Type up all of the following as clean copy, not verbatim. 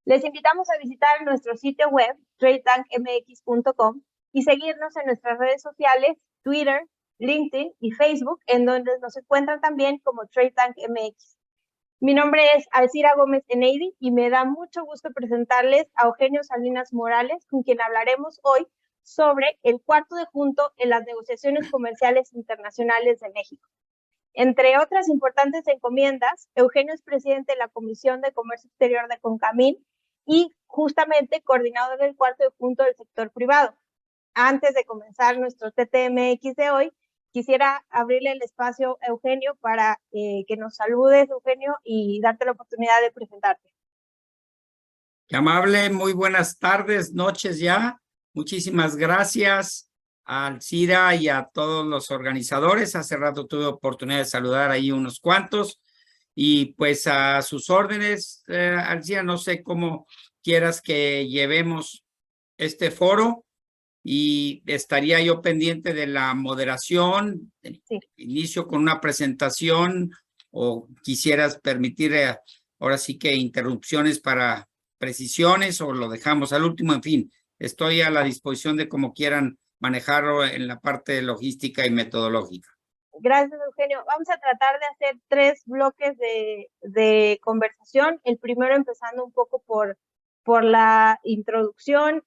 Les invitamos a visitar nuestro sitio web, tradetankmx.com, y seguirnos en nuestras redes sociales, Twitter, LinkedIn y Facebook, en donde nos encuentran también como TradeTankMX. Mi nombre es Alcira Gómez Eneidi y me da mucho gusto presentarles a Eugenio Salinas Morales, con quien hablaremos hoy sobre el cuarto de junto en las negociaciones comerciales internacionales de México. Entre otras importantes encomiendas, Eugenio es presidente de la Comisión de Comercio Exterior de CONCAMIN y justamente coordinador del cuarto de junto del sector privado. Antes de comenzar nuestro TTMX de hoy, quisiera abrirle el espacio a Eugenio para que nos saludes, Eugenio, y darte la oportunidad de presentarte. Qué amable, muy buenas tardes, noches ya. Muchísimas gracias a Alcira y a todos los organizadores. Hace rato tuve oportunidad de saludar ahí unos cuantos. Y pues a sus órdenes, Alcira, no sé cómo quieras que llevemos este foro. Y estaría yo pendiente de la moderación. Sí. Inicio con una presentación o quisieras permitir ahora sí que interrupciones para precisiones o lo dejamos al último. En fin, estoy a la disposición de cómo quieran manejarlo en la parte logística y metodológica. Gracias, Eugenio. Vamos a tratar de hacer 3 bloques de conversación. El primero empezando un poco por la introducción.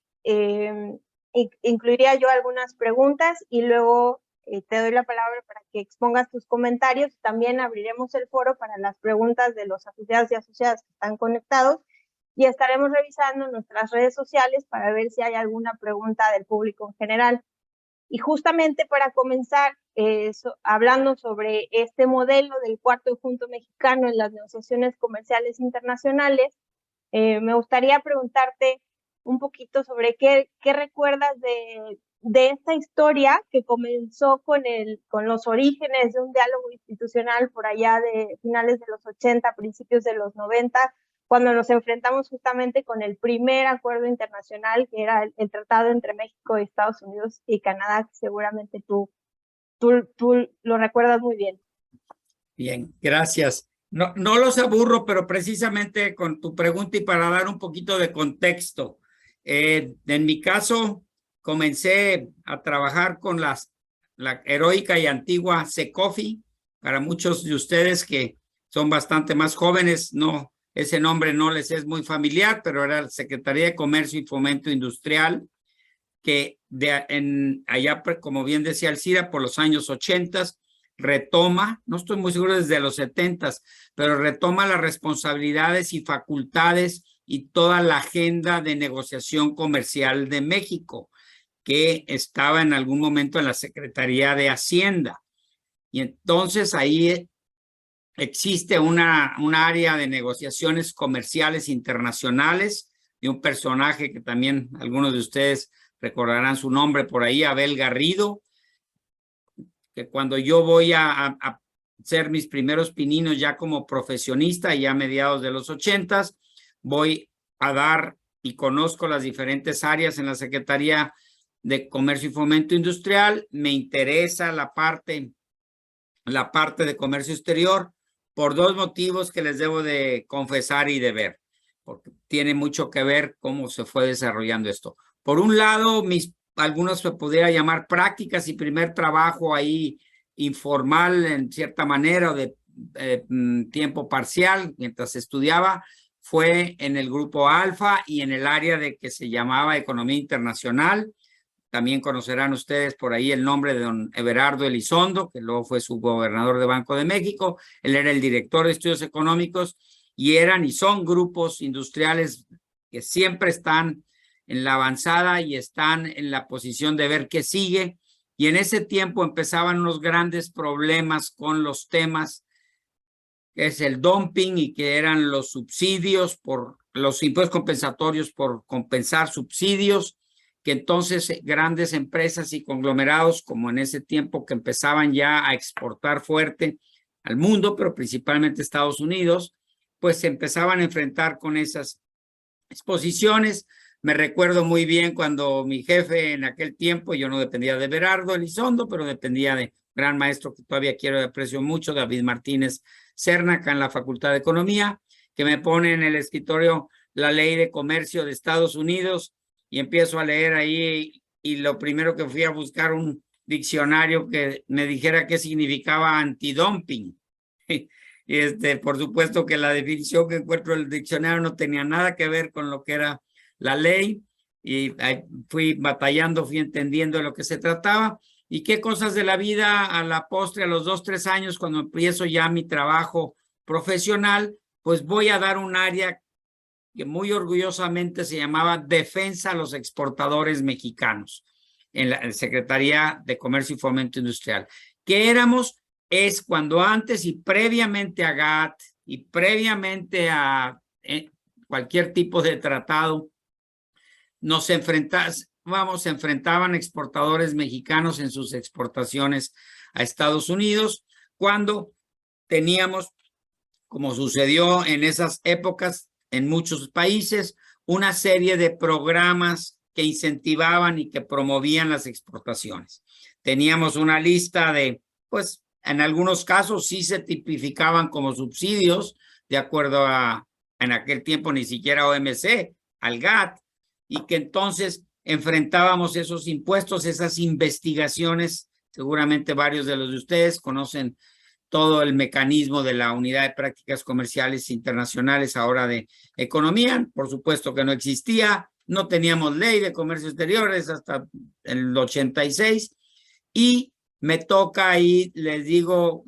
Incluiría yo algunas preguntas y luego te doy la palabra para que expongas tus comentarios. También abriremos el foro para las preguntas de los asociados y asociadas que están conectados y estaremos revisando nuestras redes sociales para ver si hay alguna pregunta del público en general. Y justamente para comenzar, hablando sobre este modelo del cuarto de junto mexicano en las negociaciones comerciales internacionales, me gustaría preguntarte un poquito sobre qué recuerdas de esta historia que comenzó con los orígenes de un diálogo institucional por allá de finales de los 80, principios de los 90, cuando nos enfrentamos justamente con el primer acuerdo internacional, que era el tratado entre México, Estados Unidos y Canadá, que seguramente tú lo recuerdas muy bien. Bien, gracias. No los aburro, pero precisamente con tu pregunta y para dar un poquito de contexto. En mi caso, comencé a trabajar con la heroica y antigua SECOFI. Para muchos de ustedes que son bastante más jóvenes, no, ese nombre no les es muy familiar, pero era la Secretaría de Comercio y Fomento Industrial, que allá, como bien decía Alcira, por los años 80, retoma, no estoy muy seguro desde los 70, pero retoma las responsabilidades y facultades y toda la agenda de negociación comercial de México, que estaba en algún momento en la Secretaría de Hacienda. Y entonces ahí existe una área de negociaciones comerciales internacionales de un personaje que también algunos de ustedes recordarán su nombre por ahí, Abel Garrido, que cuando yo voy a hacer mis primeros pininos ya como profesionista, ya a mediados de los 80, voy a dar y conozco las diferentes áreas en la Secretaría de Comercio y Fomento Industrial. Me interesa la parte de comercio exterior por 2 motivos que les debo de confesar y de ver, porque tiene mucho que ver cómo se fue desarrollando esto. Por un lado, algunos se pudiera llamar prácticas y primer trabajo ahí informal en cierta manera o de tiempo parcial mientras estudiaba, fue en el grupo Alfa y en el área de que se llamaba Economía Internacional. También conocerán ustedes por ahí el nombre de don Everardo Elizondo, que luego fue subgobernador de Banco de México. Él era el director de estudios económicos y eran y son grupos industriales que siempre están en la avanzada y están en la posición de ver qué sigue. Y en ese tiempo empezaban unos grandes problemas con los temas que es el dumping y que eran los subsidios por los impuestos compensatorios por compensar subsidios, que entonces grandes empresas y conglomerados, como en ese tiempo que empezaban ya a exportar fuerte al mundo, pero principalmente Estados Unidos, pues se empezaban a enfrentar con esas exposiciones. Me recuerdo muy bien cuando mi jefe en aquel tiempo, yo no dependía de Everardo Elizondo, pero dependía de gran maestro que todavía quiero y aprecio mucho, David Martínez Cernaca, en la Facultad de Economía, que me pone en el escritorio la Ley de Comercio de Estados Unidos y empiezo a leer ahí y lo primero que fui a buscar un diccionario que me dijera qué significaba antidumping. Por supuesto que la definición que encuentro en el diccionario no tenía nada que ver con lo que era la ley y fui batallando, fui entendiendo de lo que se trataba y qué cosas de la vida a la postre, a los 2, 3 años, cuando empiezo ya mi trabajo profesional, pues voy a dar un área que muy orgullosamente se llamaba Defensa a los Exportadores Mexicanos en la Secretaría de Comercio y Fomento Industrial. ¿Qué éramos? Es cuando antes y previamente a GATT y previamente a cualquier tipo de tratado nos enfrentaban exportadores mexicanos en sus exportaciones a Estados Unidos cuando teníamos, como sucedió en esas épocas en muchos países, una serie de programas que incentivaban y que promovían las exportaciones. Teníamos una lista de, pues, en algunos casos sí se tipificaban como subsidios, de acuerdo a, en aquel tiempo ni siquiera OMC, al GATT, y que entonces enfrentábamos esos impuestos, esas investigaciones. Seguramente varios de los de ustedes conocen todo el mecanismo de la Unidad de Prácticas Comerciales Internacionales, ahora de Economía. Por supuesto que no existía, no teníamos ley de comercio exteriores hasta el 86 y me toca ahí, les digo,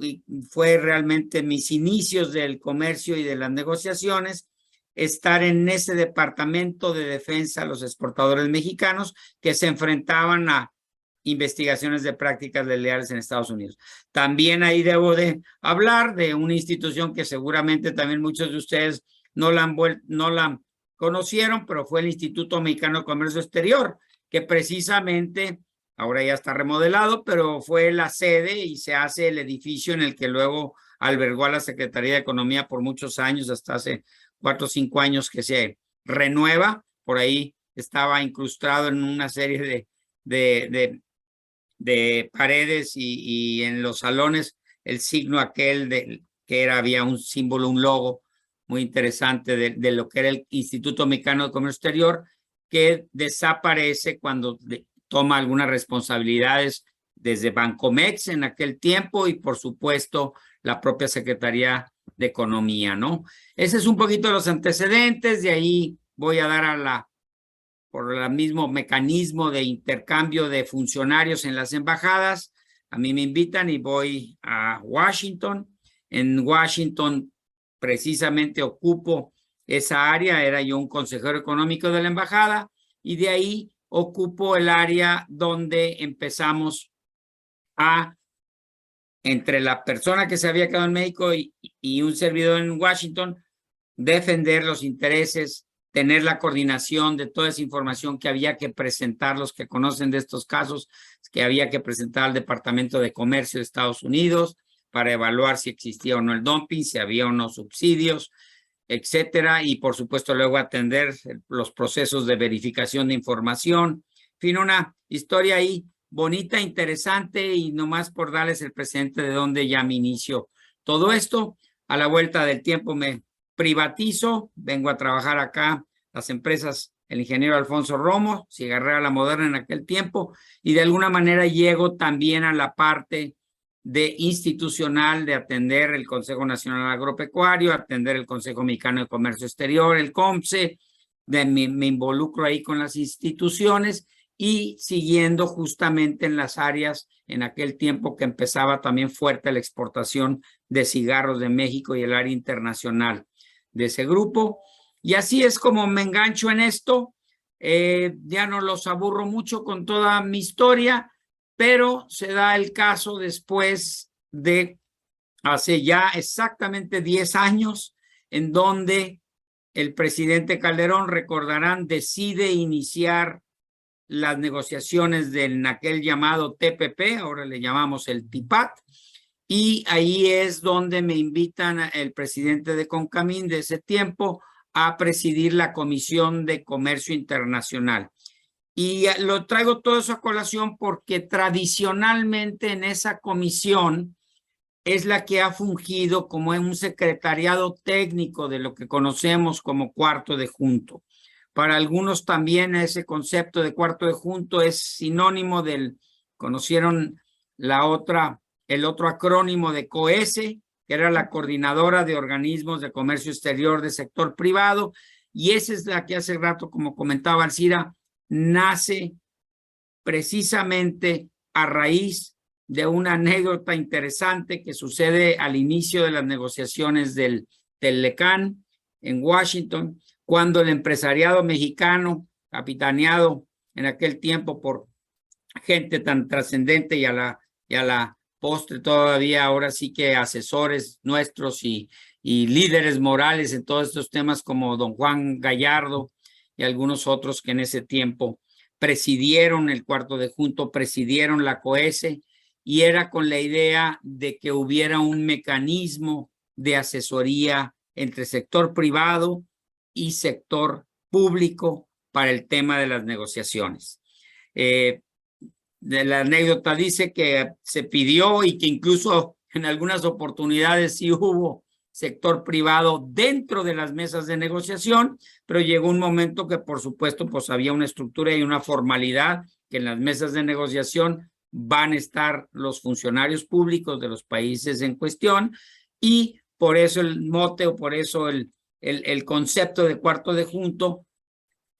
fue realmente mis inicios del comercio y de las negociaciones, estar en ese departamento de defensa a los exportadores mexicanos que se enfrentaban a investigaciones de prácticas desleales en Estados Unidos. También ahí debo de hablar de una institución que seguramente también muchos de ustedes no la conocieron, pero fue el Instituto Mexicano de Comercio Exterior, que precisamente ahora ya está remodelado, pero fue la sede y se hace el edificio en el que luego albergó a la Secretaría de Economía por muchos años, hasta hace 4 o 5 años que se renueva. Por ahí estaba incrustado en una serie de paredes y en los salones el signo aquel que era, había un símbolo, un logo muy interesante de lo que era el Instituto Mexicano de Comercio Exterior, que desaparece cuando toma algunas responsabilidades desde Bancomex en aquel tiempo y por supuesto la propia Secretaría de Economía, ¿no? Ese es un poquito de los antecedentes, de ahí voy a dar por el mismo mecanismo de intercambio de funcionarios en las embajadas. A mí me invitan y voy a Washington. En Washington precisamente ocupo esa área, era yo un consejero económico de la embajada y de ahí ocupo el área donde empezamos entre la persona que se había quedado en México y un servidor en Washington, defender los intereses, tener la coordinación de toda esa información que había que presentar, los que conocen de estos casos, que había que presentar al Departamento de Comercio de Estados Unidos para evaluar si existía o no el dumping, si había o no subsidios, etcétera, y por supuesto luego atender los procesos de verificación de información. En fin, una historia ahí bonita, interesante, y nomás por darles el presente de dónde ya me inicio todo esto. A la vuelta del tiempo me privatizo, vengo a trabajar acá las empresas, el ingeniero Alfonso Romo, Cigarrera La Moderna en aquel tiempo, y de alguna manera llego también a la parte de institucional de atender el Consejo Nacional Agropecuario, atender el Consejo Mexicano de Comercio Exterior, el COMCE, me involucro ahí con las instituciones y siguiendo justamente en las áreas en aquel tiempo que empezaba también fuerte la exportación de cigarros de México y el área internacional de ese grupo. Y así es como me engancho en esto. Ya no los aburro mucho con toda mi historia, pero se da el caso después de hace ya exactamente 10 años en donde el presidente Calderón, recordarán, decide iniciar las negociaciones en aquel llamado TPP, ahora le llamamos el TIPAT, y ahí es donde me invitan el presidente de CONCAMIN de ese tiempo a presidir la Comisión de Comercio Internacional. Y lo traigo todo eso a colación porque tradicionalmente en esa comisión es la que ha fungido como un secretariado técnico de lo que conocemos como cuarto de junto. Para algunos también ese concepto de cuarto de junto es sinónimo del, conocieron el otro acrónimo de COESE, que era la Coordinadora de Organismos de Comercio Exterior de Sector Privado, y esa es la que hace rato, como comentaba Alcira, nace precisamente a raíz de una anécdota interesante que sucede al inicio de las negociaciones del LECAN en Washington, cuando el empresariado mexicano, capitaneado en aquel tiempo por gente tan trascendente y a la postre todavía ahora sí que asesores nuestros y líderes morales en todos estos temas como don Juan Gallardo y algunos otros que en ese tiempo presidieron el cuarto de junto, presidieron la COESE, y era con la idea de que hubiera un mecanismo de asesoría entre sector privado y sector público para el tema de las negociaciones. De la anécdota dice que se pidió y que incluso en algunas oportunidades sí hubo sector privado dentro de las mesas de negociación, pero llegó un momento que por supuesto pues había una estructura y una formalidad que en las mesas de negociación van a estar los funcionarios públicos de los países en cuestión, y por eso el mote o por eso el concepto de cuarto de junto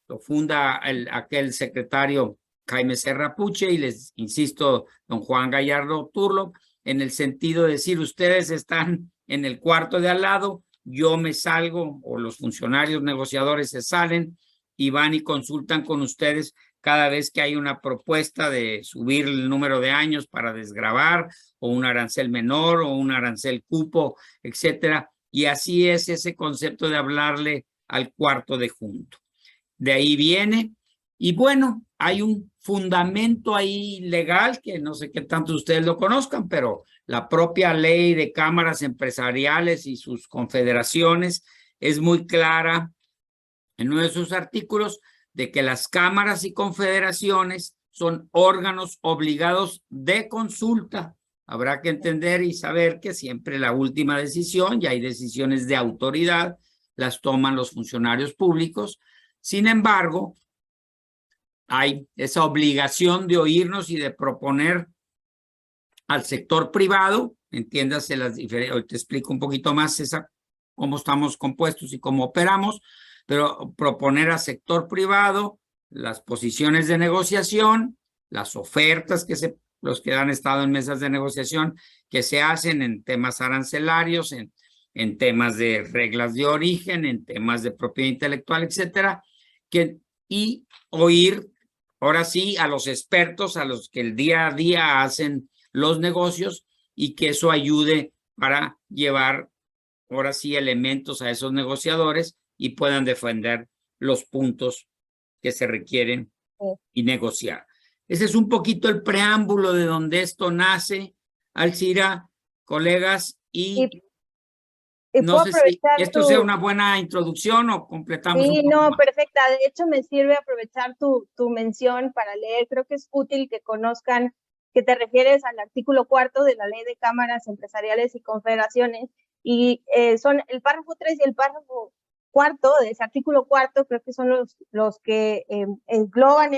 lo funda aquel secretario Jaime Serra Puche y les insisto, don Juan Gallardo Turlo, en el sentido de decir, ustedes están en el cuarto de al lado, yo me salgo o los funcionarios negociadores se salen y van y consultan con ustedes cada vez que hay una propuesta de subir el número de años para desgravar o un arancel menor o un arancel cupo, etcétera. Y así es ese concepto de hablarle al cuarto de junto. De ahí viene, y bueno, hay un fundamento ahí legal que no sé qué tanto ustedes lo conozcan, pero la propia ley de cámaras empresariales y sus confederaciones es muy clara en uno de sus artículos de que las cámaras y confederaciones son órganos obligados de consulta. Habrá que entender y saber que siempre la última decisión, y hay decisiones de autoridad, las toman los funcionarios públicos. Sin embargo, hay esa obligación de oírnos y de proponer al sector privado, entiéndase las diferencias, hoy te explico un poquito más cómo estamos compuestos y cómo operamos, pero proponer al sector privado las posiciones de negociación, las ofertas los que han estado en mesas de negociación que se hacen en temas arancelarios, en temas de reglas de origen, en temas de propiedad intelectual, etcétera, y oír ahora sí a los expertos, a los que el día a día hacen los negocios, y que eso ayude para llevar ahora sí elementos a esos negociadores y puedan defender los puntos que se requieren y negociar. Ese es un poquito el preámbulo de donde esto nace, Alcira, colegas, y no sé si esto sea una buena introducción o completamos sí, un poco no, más. Perfecta. De hecho, me sirve aprovechar tu mención para leer. Creo que es útil que conozcan que te refieres al artículo 4 de la Ley de Cámaras Empresariales y Confederaciones, y son el párrafo 3 y el párrafo 4 de ese artículo 4, creo que son los que engloban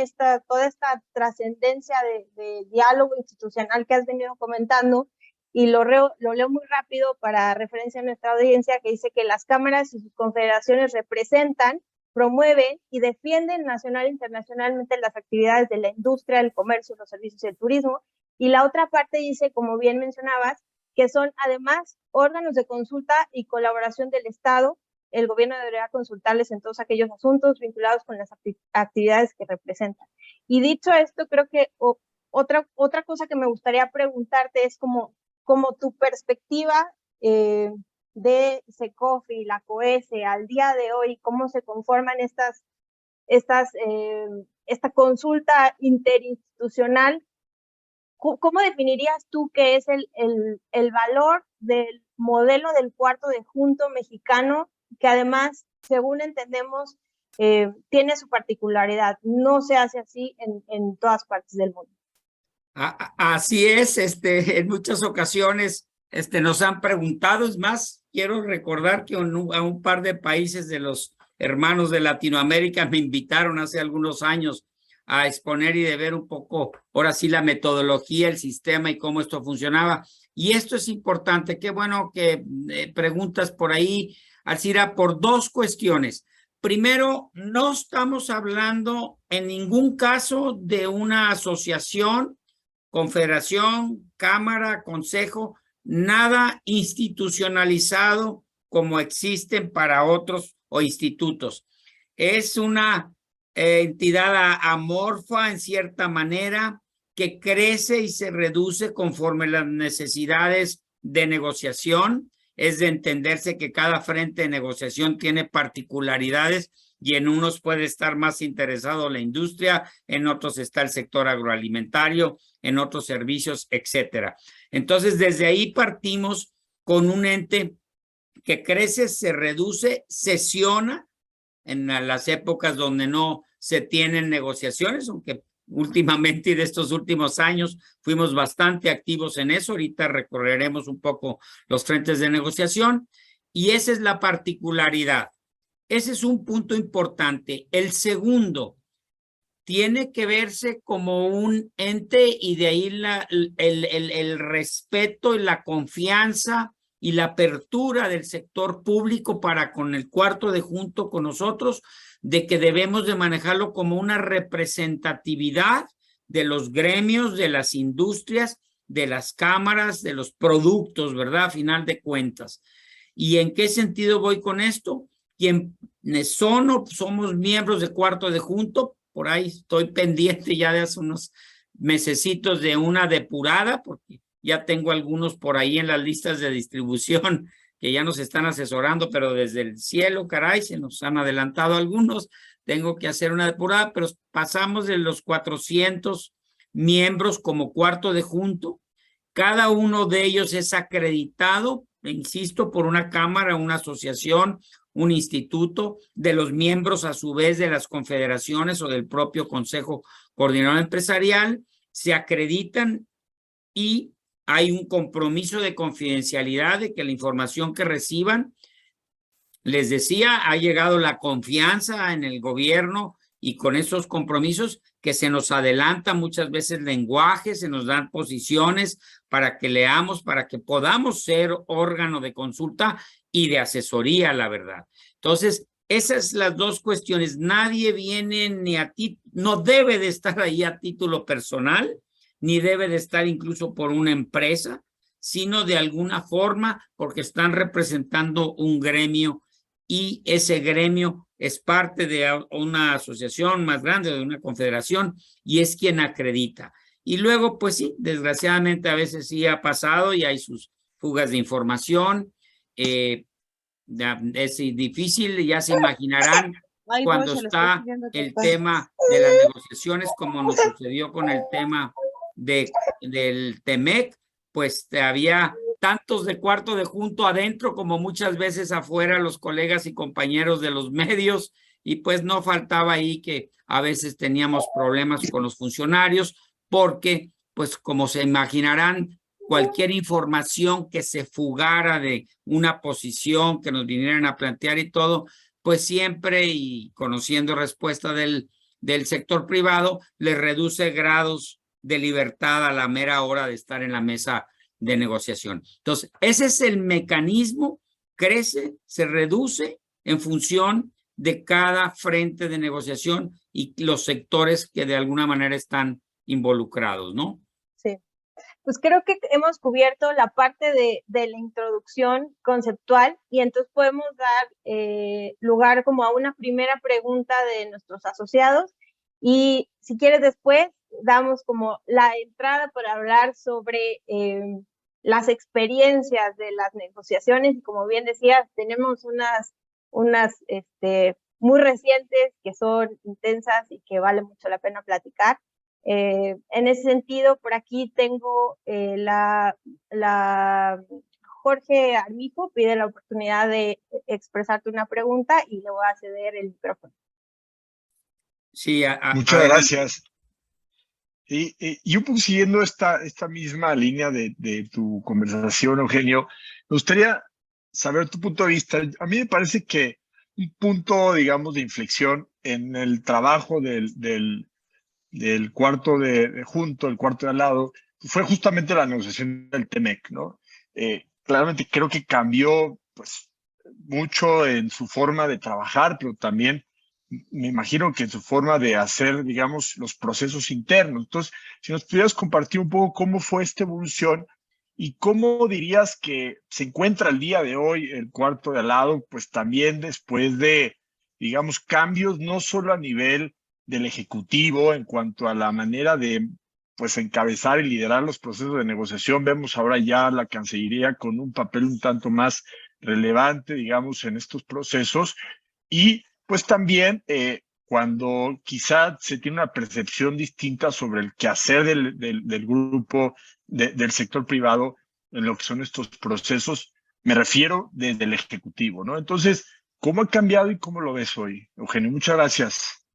toda esta trascendencia de diálogo institucional que has venido comentando. Y lo leo muy rápido para referencia a nuestra audiencia, que dice que las cámaras y sus confederaciones representan, promueven y defienden nacional e internacionalmente las actividades de la industria, el comercio, los servicios y el turismo. Y la otra parte dice, como bien mencionabas, que son además órganos de consulta y colaboración del Estado. El gobierno deberá consultarles en todos aquellos asuntos vinculados con las actividades que representan. Y dicho esto, creo que otra cosa que me gustaría preguntarte es como tu perspectiva de SECOFI, la COESE, al día de hoy, cómo se conforman esta consulta interinstitucional. ¿Cómo definirías tú qué es el valor del modelo del cuarto de junto mexicano, que además, según entendemos, tiene su particularidad? No se hace así en todas partes del mundo. Así es, en muchas ocasiones nos han preguntado. Es más, quiero recordar que a un par de países de los hermanos de Latinoamérica me invitaron hace algunos años a exponer y de ver un poco, ahora sí, la metodología, el sistema y cómo esto funcionaba. Y esto es importante. Qué bueno que preguntas por ahí, Alcira, por dos cuestiones. Primero, no estamos hablando en ningún caso de una asociación, confederación, cámara, consejo, nada institucionalizado como existen para otros o institutos. Es una entidad amorfa en cierta manera que crece y se reduce conforme las necesidades de negociación. Es de entenderse que cada frente de negociación tiene particularidades y en unos puede estar más interesado la industria, en otros está el sector agroalimentario, en otros servicios, etcétera. Entonces, desde ahí partimos con un ente que crece, se reduce, sesiona en las épocas donde no se tienen negociaciones, aunque últimamente y de estos últimos años fuimos bastante activos en eso. Ahorita recorreremos un poco los frentes de negociación y esa es la particularidad. Ese es un punto importante. El segundo, tiene que verse como un ente y de ahí el respeto y la confianza y la apertura del sector público para con el cuarto de junto con nosotros, de que debemos de manejarlo como una representatividad de los gremios, de las industrias, de las cámaras, de los productos, ¿verdad? A final de cuentas. ¿Y en qué sentido voy con esto? Quienes somos miembros de cuarto de junto, por ahí estoy pendiente ya de hace unos mesecitos de una depurada, porque ya tengo algunos por ahí en las listas de distribución que ya nos están asesorando, pero desde el cielo, caray, se nos han adelantado algunos. Tengo que hacer una depurada, pero pasamos de los 400 miembros como cuarto de junto. Cada uno de ellos es acreditado, insisto, por una cámara, una asociación, un instituto, de los miembros a su vez de las confederaciones o del propio Consejo Coordinador Empresarial, se acreditan y hay un compromiso de confidencialidad de que la información que reciban, les decía, ha llegado la confianza en el gobierno y con esos compromisos que se nos adelanta muchas veces lenguaje, se nos dan posiciones para que leamos, para que podamos ser órgano de consulta y de asesoría, la verdad. Entonces, esas las dos cuestiones. Nadie viene ni a ti, no debe de estar ahí a título personal, ni debe de estar incluso por una empresa, sino de alguna forma porque están representando un gremio y ese gremio es parte de una asociación más grande, de una confederación, y es quien acredita. Y luego, pues sí, desgraciadamente a veces sí ha pasado y hay sus fugas de información. Es difícil, ya se imaginarán cuando está el tema de las negociaciones, como nos sucedió con el tema del TEMEC, pues había tantos de cuarto de junto adentro como muchas veces afuera los colegas y compañeros de los medios, y pues no faltaba ahí que a veces teníamos problemas con los funcionarios porque, pues como se imaginarán, cualquier información que se fugara de una posición que nos vinieran a plantear y todo, pues siempre, y conociendo respuesta del sector privado, le reduce grados de libertad a la mera hora de estar en la mesa de negociación. Entonces, ese es el mecanismo, crece, se reduce en función de cada frente de negociación y los sectores que de alguna manera están involucrados, ¿no? Sí. Pues creo que hemos cubierto la parte de la introducción conceptual y entonces podemos dar lugar como a una primera pregunta de nuestros asociados y si quieres después damos como la entrada para hablar sobre las experiencias de las negociaciones y como bien decías, tenemos unas muy recientes que son intensas y que vale mucho la pena platicar. En ese sentido, por aquí tengo Jorge Armijo pide la oportunidad de expresarte una pregunta y le voy a ceder el micrófono. Sí, muchas gracias. Y un poco siguiendo esta misma línea de tu conversación, Eugenio, me gustaría saber tu punto de vista. A mí me parece que un punto, digamos, de inflexión en el trabajo del cuarto junto, el cuarto de al lado, fue justamente la negociación del TEMEC, ¿no? Claramente creo que cambió, pues, mucho en su forma de trabajar, pero también me imagino que en su forma de hacer, digamos, los procesos internos. Entonces, si nos pudieras compartir un poco cómo fue esta evolución y cómo dirías que se encuentra el día de hoy el cuarto de al lado, pues también después de, digamos, cambios no solo a nivel del ejecutivo en cuanto a la manera de, pues, encabezar y liderar los procesos de negociación. Vemos ahora ya la Cancillería con un papel un tanto más relevante, digamos, en estos procesos. Y pues también cuando quizá se tiene una percepción distinta sobre el quehacer del grupo, del sector privado en lo que son estos procesos, me refiero desde el ejecutivo, ¿no? Entonces, ¿cómo ha cambiado y cómo lo ves hoy, Eugenio? Muchas gracias.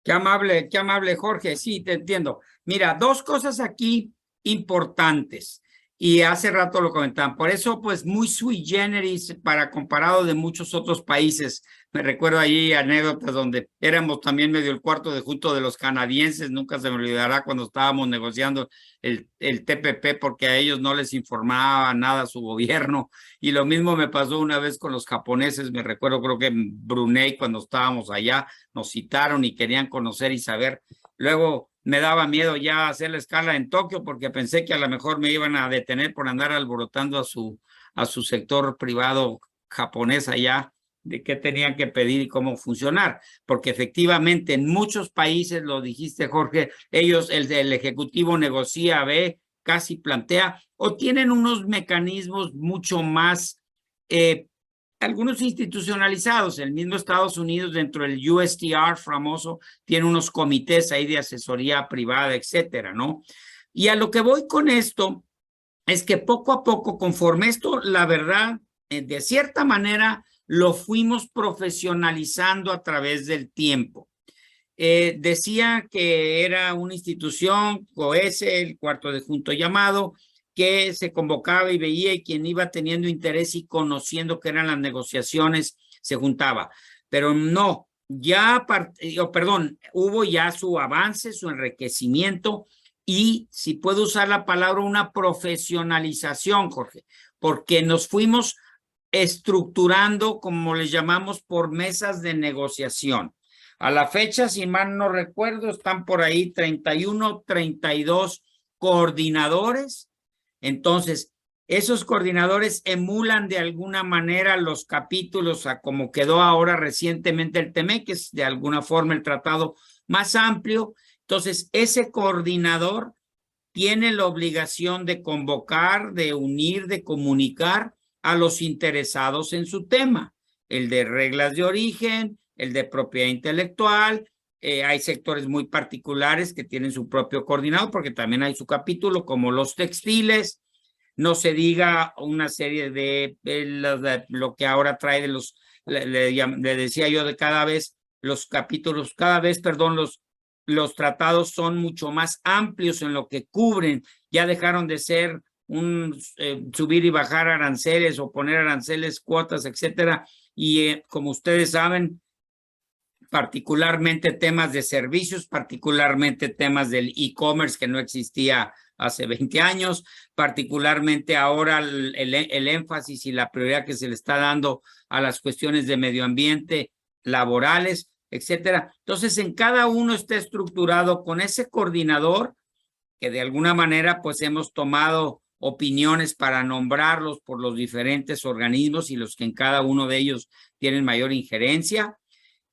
Qué amable, Jorge. Sí, te entiendo. Mira, dos cosas aquí importantes. Y hace rato lo comentaban. Por eso, pues, muy sui generis para comparado de muchos otros países. Me recuerdo allí anécdotas donde éramos también medio el cuarto de junto de los canadienses. Nunca se me olvidará cuando estábamos negociando el TPP porque a ellos no les informaba nada su gobierno. Y lo mismo me pasó una vez con los japoneses. Me recuerdo, creo que en Brunei, cuando estábamos allá, nos citaron y querían conocer y saber. Luego me daba miedo ya hacer la escala en Tokio porque pensé que a lo mejor me iban a detener por andar alborotando a su sector privado japonés allá, de qué tenían que pedir y cómo funcionar. Porque efectivamente en muchos países, lo dijiste, Jorge, ellos, el ejecutivo negocia, ve, casi plantea, o tienen unos mecanismos mucho más algunos institucionalizados. El mismo Estados Unidos, dentro del USTR famoso, tiene unos comités ahí de asesoría privada, etcétera, ¿no? Y a lo que voy con esto es que poco a poco, conforme esto, la verdad, de cierta manera, lo fuimos profesionalizando a través del tiempo. Decía que era una institución, COESE, el cuarto de junto llamado, que se convocaba y veía, y quien iba teniendo interés y conociendo que eran las negociaciones se juntaba. Pero no, ya, hubo ya su avance, su enriquecimiento y, si puedo usar la palabra, una profesionalización, Jorge, porque nos fuimos estructurando, como les llamamos, por mesas de negociación. A la fecha, si mal no recuerdo, están por ahí 31, 32 coordinadores. Entonces, esos coordinadores emulan de alguna manera los capítulos a como quedó ahora recientemente el TEMEC, que es de alguna forma el tratado más amplio. Entonces, ese coordinador tiene la obligación de convocar, de unir, de comunicar a los interesados en su tema, el de reglas de origen, el de propiedad intelectual. Hay sectores muy particulares que tienen su propio coordinador porque también hay su capítulo, como los textiles. No se diga una serie de lo que ahora trae de los, le decía yo, de cada vez los capítulos, los tratados son mucho más amplios en lo que cubren. Ya dejaron de ser subir y bajar aranceles o poner aranceles, cuotas, etcétera. Y como ustedes saben, particularmente temas de servicios, particularmente temas del e-commerce que no existía hace 20 años, particularmente ahora el énfasis y la prioridad que se le está dando a las cuestiones de medio ambiente, laborales, etcétera. Entonces, en cada uno está estructurado con ese coordinador que de alguna manera pues hemos tomado opiniones para nombrarlos por los diferentes organismos y los que en cada uno de ellos tienen mayor injerencia.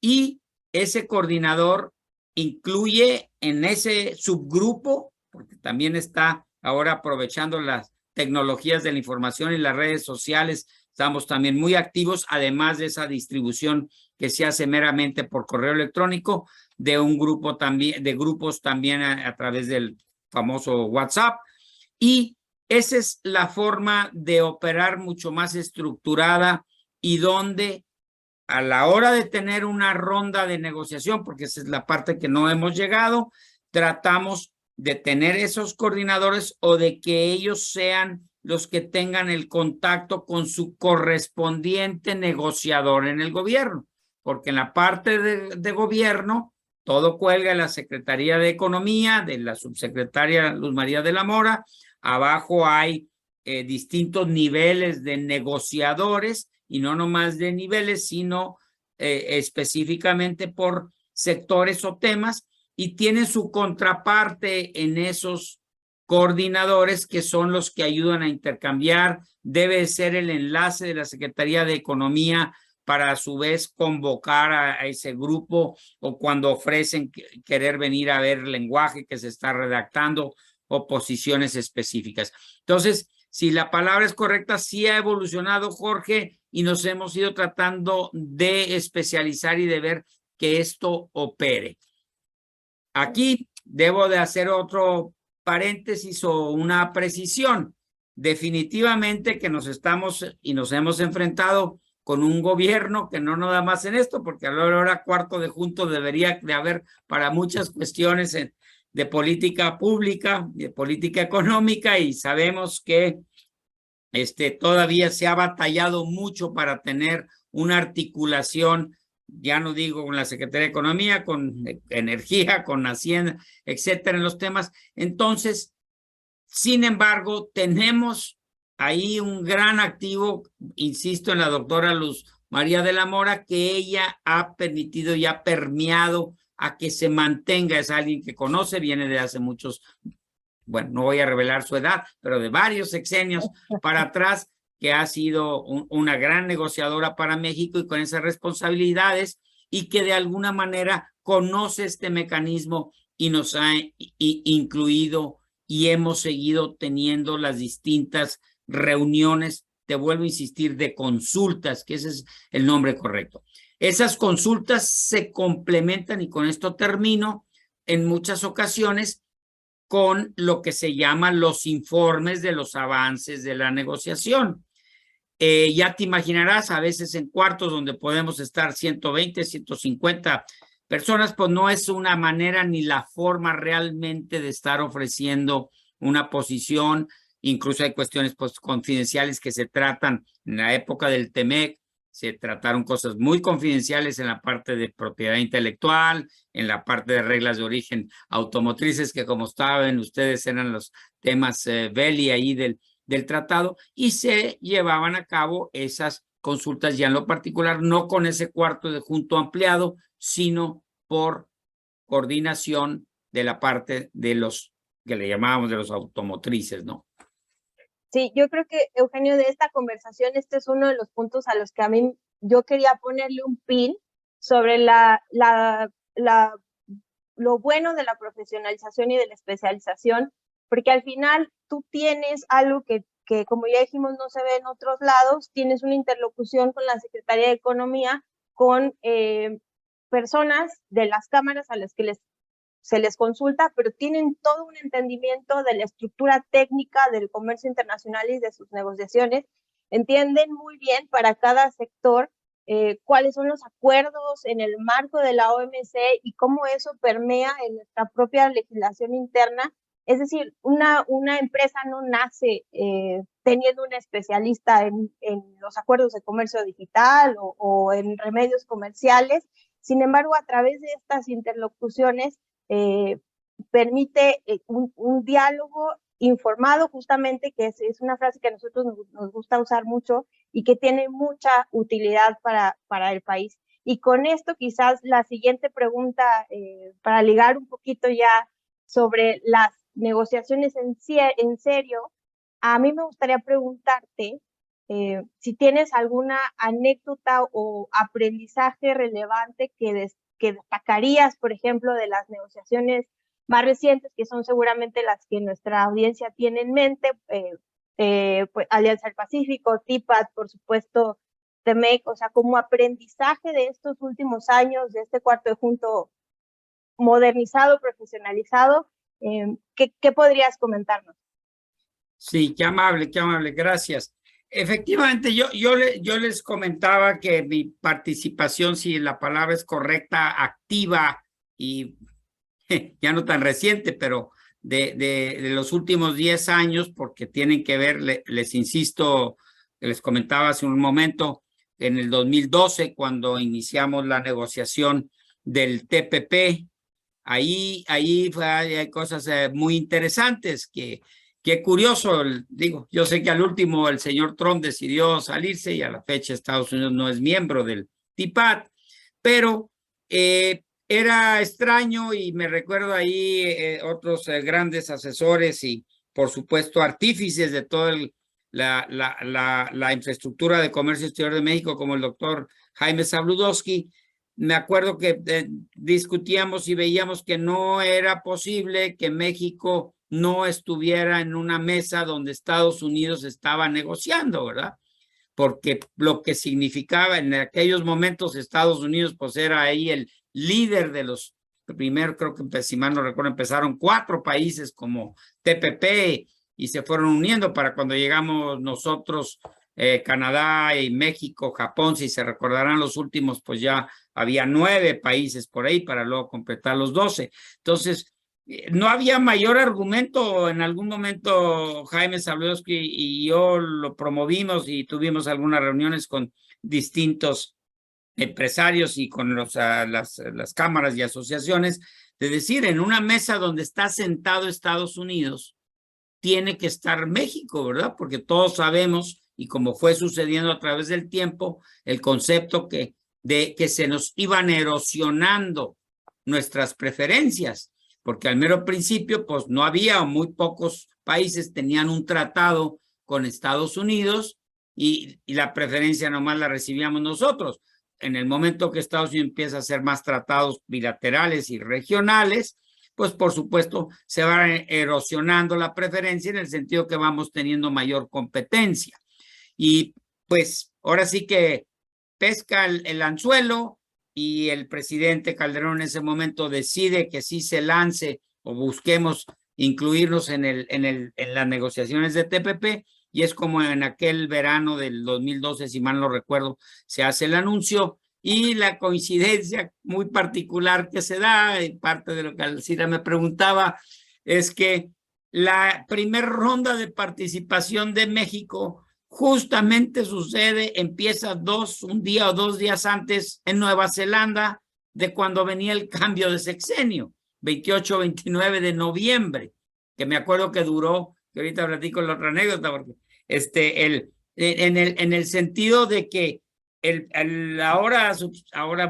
Y ese coordinador incluye en ese subgrupo, porque también está ahora aprovechando las tecnologías de la información y las redes sociales, estamos también muy activos, además de esa distribución que se hace meramente por correo electrónico, de un grupo también, de grupos también a través del famoso WhatsApp. Y esa es la forma de operar mucho más estructurada y donde a la hora de tener una ronda de negociación, porque esa es la parte que no hemos llegado, tratamos de tener esos coordinadores o de que ellos sean los que tengan el contacto con su correspondiente negociador en el gobierno, porque en la parte de gobierno todo cuelga en la Secretaría de Economía, de la subsecretaria Luz María de la Mora. Abajo hay distintos niveles de negociadores, y no nomás de niveles, sino específicamente por sectores o temas, y tiene su contraparte en esos coordinadores que son los que ayudan a intercambiar. Debe ser el enlace de la Secretaría de Economía para a su vez convocar a ese grupo, o cuando ofrecen querer venir a ver el lenguaje que se está redactando o posiciones específicas. Entonces, si la palabra es correcta, sí ha evolucionado, Jorge, y nos hemos ido tratando de especializar y de ver que esto opere. Aquí debo de hacer otro paréntesis o una precisión. Definitivamente que nos estamos y nos hemos enfrentado con un gobierno que no nada más en esto, porque a la hora cuarto de junio debería de haber para muchas cuestiones de política pública, de política económica, y sabemos que todavía se ha batallado mucho para tener una articulación, ya no digo con la Secretaría de Economía, con Energía, con Hacienda, etcétera, en los temas. Entonces, sin embargo, tenemos ahí un gran activo, insisto, en la doctora Luz María de la Mora, que ella ha permitido y ha permeado a que se mantenga. Es alguien que conoce, viene de hace muchos, bueno, no voy a revelar su edad, pero de varios sexenios para atrás, que ha sido una gran negociadora para México y con esas responsabilidades, y que de alguna manera conoce este mecanismo y nos ha incluido, y hemos seguido teniendo las distintas reuniones, te vuelvo a insistir, de consultas, que ese es el nombre correcto. Esas consultas se complementan, y con esto termino, en muchas ocasiones con lo que se llaman los informes de los avances de la negociación. Ya te imaginarás, a veces en cuartos donde podemos estar 120, 150 personas, pues no es una manera ni la forma realmente de estar ofreciendo una posición. Incluso hay cuestiones pues confidenciales que se tratan. En la época del TEMEC se trataron cosas muy confidenciales en la parte de propiedad intelectual, en la parte de reglas de origen automotrices, que como saben ustedes eran los temas belli ahí del tratado, y se llevaban a cabo esas consultas ya en lo particular, no con ese cuarto de junto ampliado, sino por coordinación de la parte de los que le llamábamos de los automotrices, ¿no? Sí, yo creo que, Eugenio, de esta conversación, este es uno de los puntos a los que a mí yo quería ponerle un pin sobre lo bueno de la profesionalización y de la especialización, porque al final tú tienes algo que como ya dijimos no se ve en otros lados, tienes una interlocución con la Secretaría de Economía, con personas de las cámaras a las que se les consulta, pero tienen todo un entendimiento de la estructura técnica del comercio internacional y de sus negociaciones. Entienden muy bien para cada sector cuáles son los acuerdos en el marco de la OMC y cómo eso permea en nuestra propia legislación interna. Es decir, una empresa no nace teniendo un especialista en los acuerdos de comercio digital o en remedios comerciales. Sin embargo, a través de estas interlocuciones permite un diálogo informado, justamente, que es una frase que a nosotros nos gusta usar mucho y que tiene mucha utilidad para el país. Y con esto quizás la siguiente pregunta, para ligar un poquito ya sobre las negociaciones en serio, a mí me gustaría preguntarte si tienes alguna anécdota o aprendizaje relevante que destacarías, por ejemplo, de las negociaciones más recientes, que son seguramente las que nuestra audiencia tiene en mente, pues, Alianza del Pacífico, TIPAD, por supuesto, TEMEC, o sea, como aprendizaje de estos últimos años, de este cuarto de junto modernizado, profesionalizado, ¿qué podrías comentarnos? Sí, qué amable, gracias. Efectivamente, yo les comentaba que mi participación, si la palabra es correcta, activa y ya no tan reciente, pero de los últimos 10 años, porque tienen que ver, les insisto, les comentaba hace un momento, en el 2012, cuando iniciamos la negociación del TPP, ahí hay cosas muy interesantes que curioso, digo, yo sé que al último el señor Trump decidió salirse y a la fecha Estados Unidos no es miembro del TPAT, pero era extraño y me recuerdo ahí otros grandes asesores y por supuesto artífices de toda la infraestructura de comercio exterior de México como el doctor Jaime Zabludovsky. Me acuerdo que discutíamos y veíamos que no era posible que México no estuviera en una mesa donde Estados Unidos estaba negociando, ¿verdad? Porque lo que significaba en aquellos momentos Estados Unidos, pues era ahí el líder de los, primero creo que si mal no recuerdo, empezaron 4 países como TPP y se fueron uniendo para cuando llegamos nosotros, Canadá y México, Japón, si se recordarán los últimos, pues ya había 9 países por ahí para luego completar los 12. Entonces, no había mayor argumento. En algún momento Jaime Zabludovsky y yo lo promovimos y tuvimos algunas reuniones con distintos empresarios y con las cámaras y asociaciones, de decir, en una mesa donde está sentado Estados Unidos, tiene que estar México, ¿verdad? Porque todos sabemos, y como fue sucediendo a través del tiempo, el concepto de que se nos iban erosionando nuestras preferencias, porque al mero principio, pues no había, o muy pocos países tenían un tratado con Estados Unidos y la preferencia nomás la recibíamos nosotros. En el momento que Estados Unidos empieza a hacer más tratados bilaterales y regionales, pues por supuesto se va erosionando la preferencia en el sentido que vamos teniendo mayor competencia. Y pues ahora sí que pesca el anzuelo y el presidente Calderón en ese momento decide que sí se lance o busquemos incluirnos en las negociaciones de TPP, y es como en aquel verano del 2012, si mal no recuerdo, se hace el anuncio. Y la coincidencia muy particular que se da, y parte de lo que Alcira me preguntaba, es que la primera ronda de participación de México justamente empieza un día o 2 días antes en Nueva Zelanda de cuando venía el cambio de sexenio, 28-29 de noviembre, que me acuerdo que duró, que ahorita platico la otra anécdota, porque en el sentido de que ahora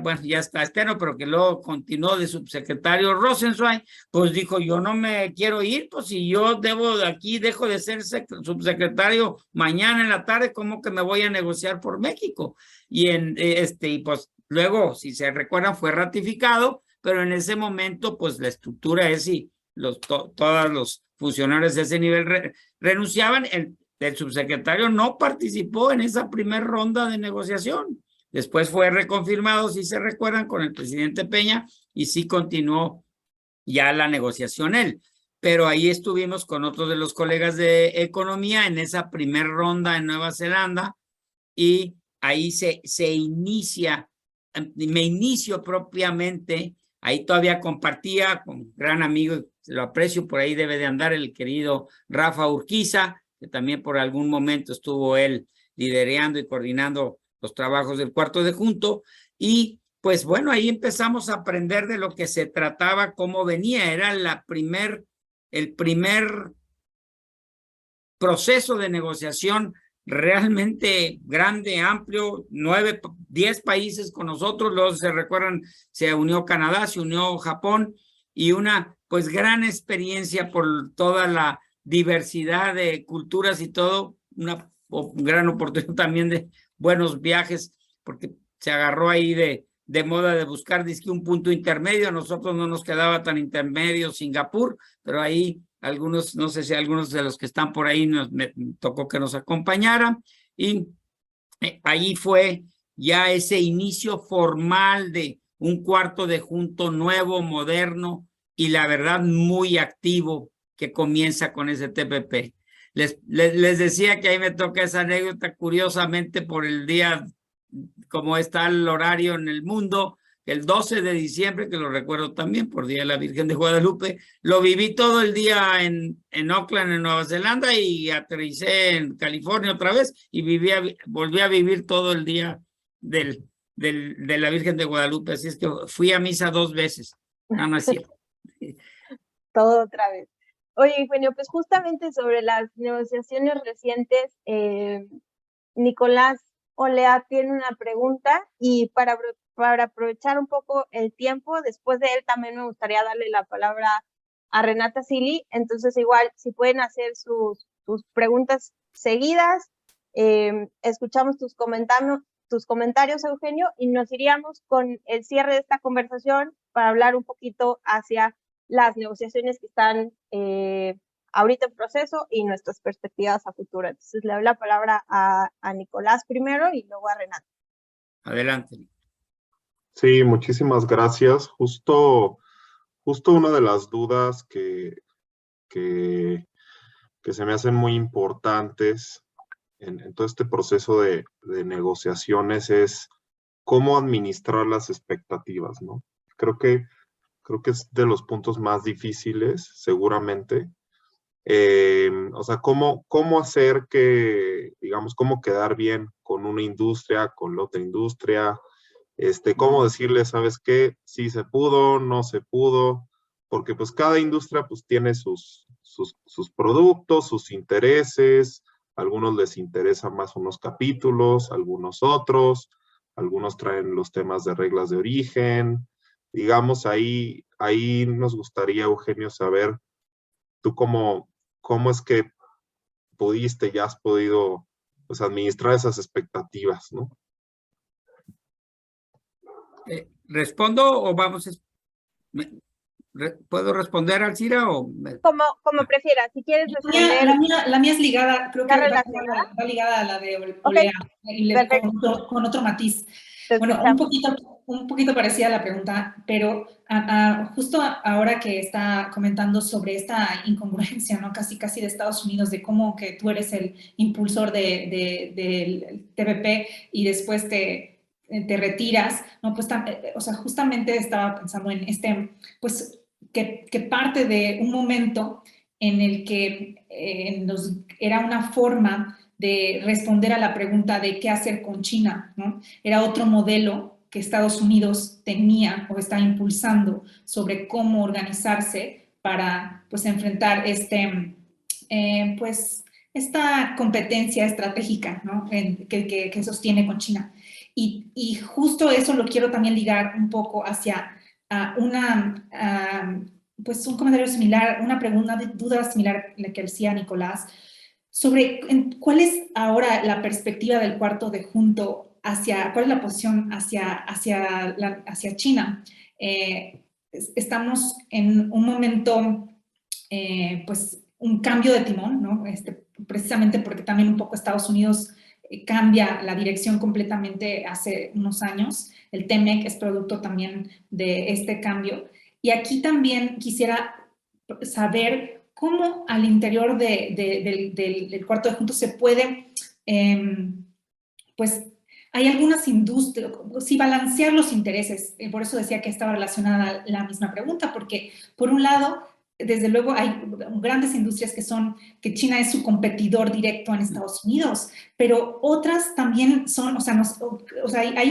bueno, ya está externo, pero que luego continuó de subsecretario Rosenzweig, pues dijo, yo no me quiero ir, pues si yo dejo de ser subsecretario mañana en la tarde, ¿cómo que me voy a negociar por México? Y y pues luego, si se recuerdan, fue ratificado, pero en ese momento, pues la estructura es si todos los funcionarios de ese nivel renunciaban. El subsecretario no participó en esa primera ronda de negociación. Después fue reconfirmado, si se recuerdan, con el presidente Peña y sí continuó ya la negociación él. Pero ahí estuvimos con otros de los colegas de economía en esa primera ronda en Nueva Zelanda y ahí se inicia, me inicio propiamente, ahí todavía compartía con un gran amigo, lo aprecio, por ahí debe de andar el querido Rafa Urquiza, que también por algún momento estuvo él liderando y coordinando los trabajos del cuarto de junto. Y pues bueno, ahí empezamos a aprender de lo que se trataba, cómo venía. Era el primer proceso de negociación realmente grande, amplio, 10 países con nosotros. Luego se recuerdan, se unió Canadá, se unió Japón, y una pues gran experiencia por toda la diversidad de culturas y todo, una gran oportunidad también de buenos viajes, porque se agarró ahí de moda de buscar un punto intermedio. A nosotros no nos quedaba tan intermedio Singapur, pero ahí algunos, no sé si algunos de los que están por ahí me tocó que nos acompañaran, y ahí fue ya ese inicio formal de un cuarto de junto nuevo, moderno y la verdad muy activo, que comienza con ese TPP. Les decía que ahí me toca esa anécdota, curiosamente por el día, como está el horario en el mundo, el 12 de diciembre, que lo recuerdo también por Día de la Virgen de Guadalupe, lo viví todo el día en Auckland, en Nueva Zelanda, y aterricé en California otra vez y volví a vivir todo el día de la Virgen de Guadalupe. Así es que fui a misa 2 veces. No es cierto. Todo otra vez. Oye, Eugenio, pues justamente sobre las negociaciones recientes, Nicolás Olea tiene una pregunta, y para aprovechar un poco el tiempo, después de él también me gustaría darle la palabra a Renata Silly. Entonces igual, si pueden hacer sus preguntas seguidas, escuchamos tus comentarios, Eugenio, y nos iríamos con el cierre de esta conversación para hablar un poquito hacia las negociaciones que están ahorita en proceso y nuestras perspectivas a futuro. Entonces le doy la palabra a Nicolás primero y luego a Renata. Adelante. Sí, muchísimas gracias. Justo una de las dudas que se me hacen muy importantes en todo este proceso de negociaciones es cómo administrar las expectativas, ¿no? Creo que es de los puntos más difíciles, seguramente. O sea, cómo hacer que, digamos, cómo quedar bien con una industria, con la otra industria, cómo decirle, ¿sabes qué? Sí se pudo, no se pudo, porque pues cada industria pues tiene sus productos, sus intereses. A algunos les interesan más unos capítulos, algunos otros, algunos traen los temas de reglas de origen. Digamos, ahí nos gustaría, Eugenio, saber tú cómo es que pudiste y has podido pues administrar esas expectativas, ¿no? ¿Respondo o vamos? ¿Puedo responder, Alcira? Como prefieras, si quieres responder. La mía es ligada, creo que ¿Va ligada a la de Olea, Okay. con otro matiz. Te Bueno, escuchamos. un poquito parecida la pregunta, pero justo ahora que está comentando sobre esta incongruencia, ¿no? Casi de Estados Unidos, de cómo que tú eres el impulsor del TPP y después te retiras, ¿no? Pues, o sea, justamente estaba pensando en pues, que parte de un momento en el que era una forma de responder a la pregunta de qué hacer con China, ¿no? Era otro modelo que Estados Unidos tenía o está impulsando sobre cómo organizarse para, pues, enfrentar pues, esta competencia estratégica, ¿no? que sostiene con China. Y justo eso lo quiero también ligar un poco hacia pues un comentario similar, una duda similar a la que decía Nicolás, sobre cuál es ahora la perspectiva del Cuarto de Junto cuál es la posición hacia China. Estamos en un momento, pues, un cambio de timón, ¿no? Precisamente porque también un poco Estados Unidos cambia la dirección completamente hace unos años. El TMEC es producto también de este cambio. Y aquí también quisiera saber cómo al interior del Cuarto de Junto se puede, pues, hay algunas industrias, sí, balancear los intereses. Por eso decía que estaba relacionada la misma pregunta, porque por un lado, desde luego hay grandes industrias que China es su competidor directo en Estados Unidos, pero otras también son, hay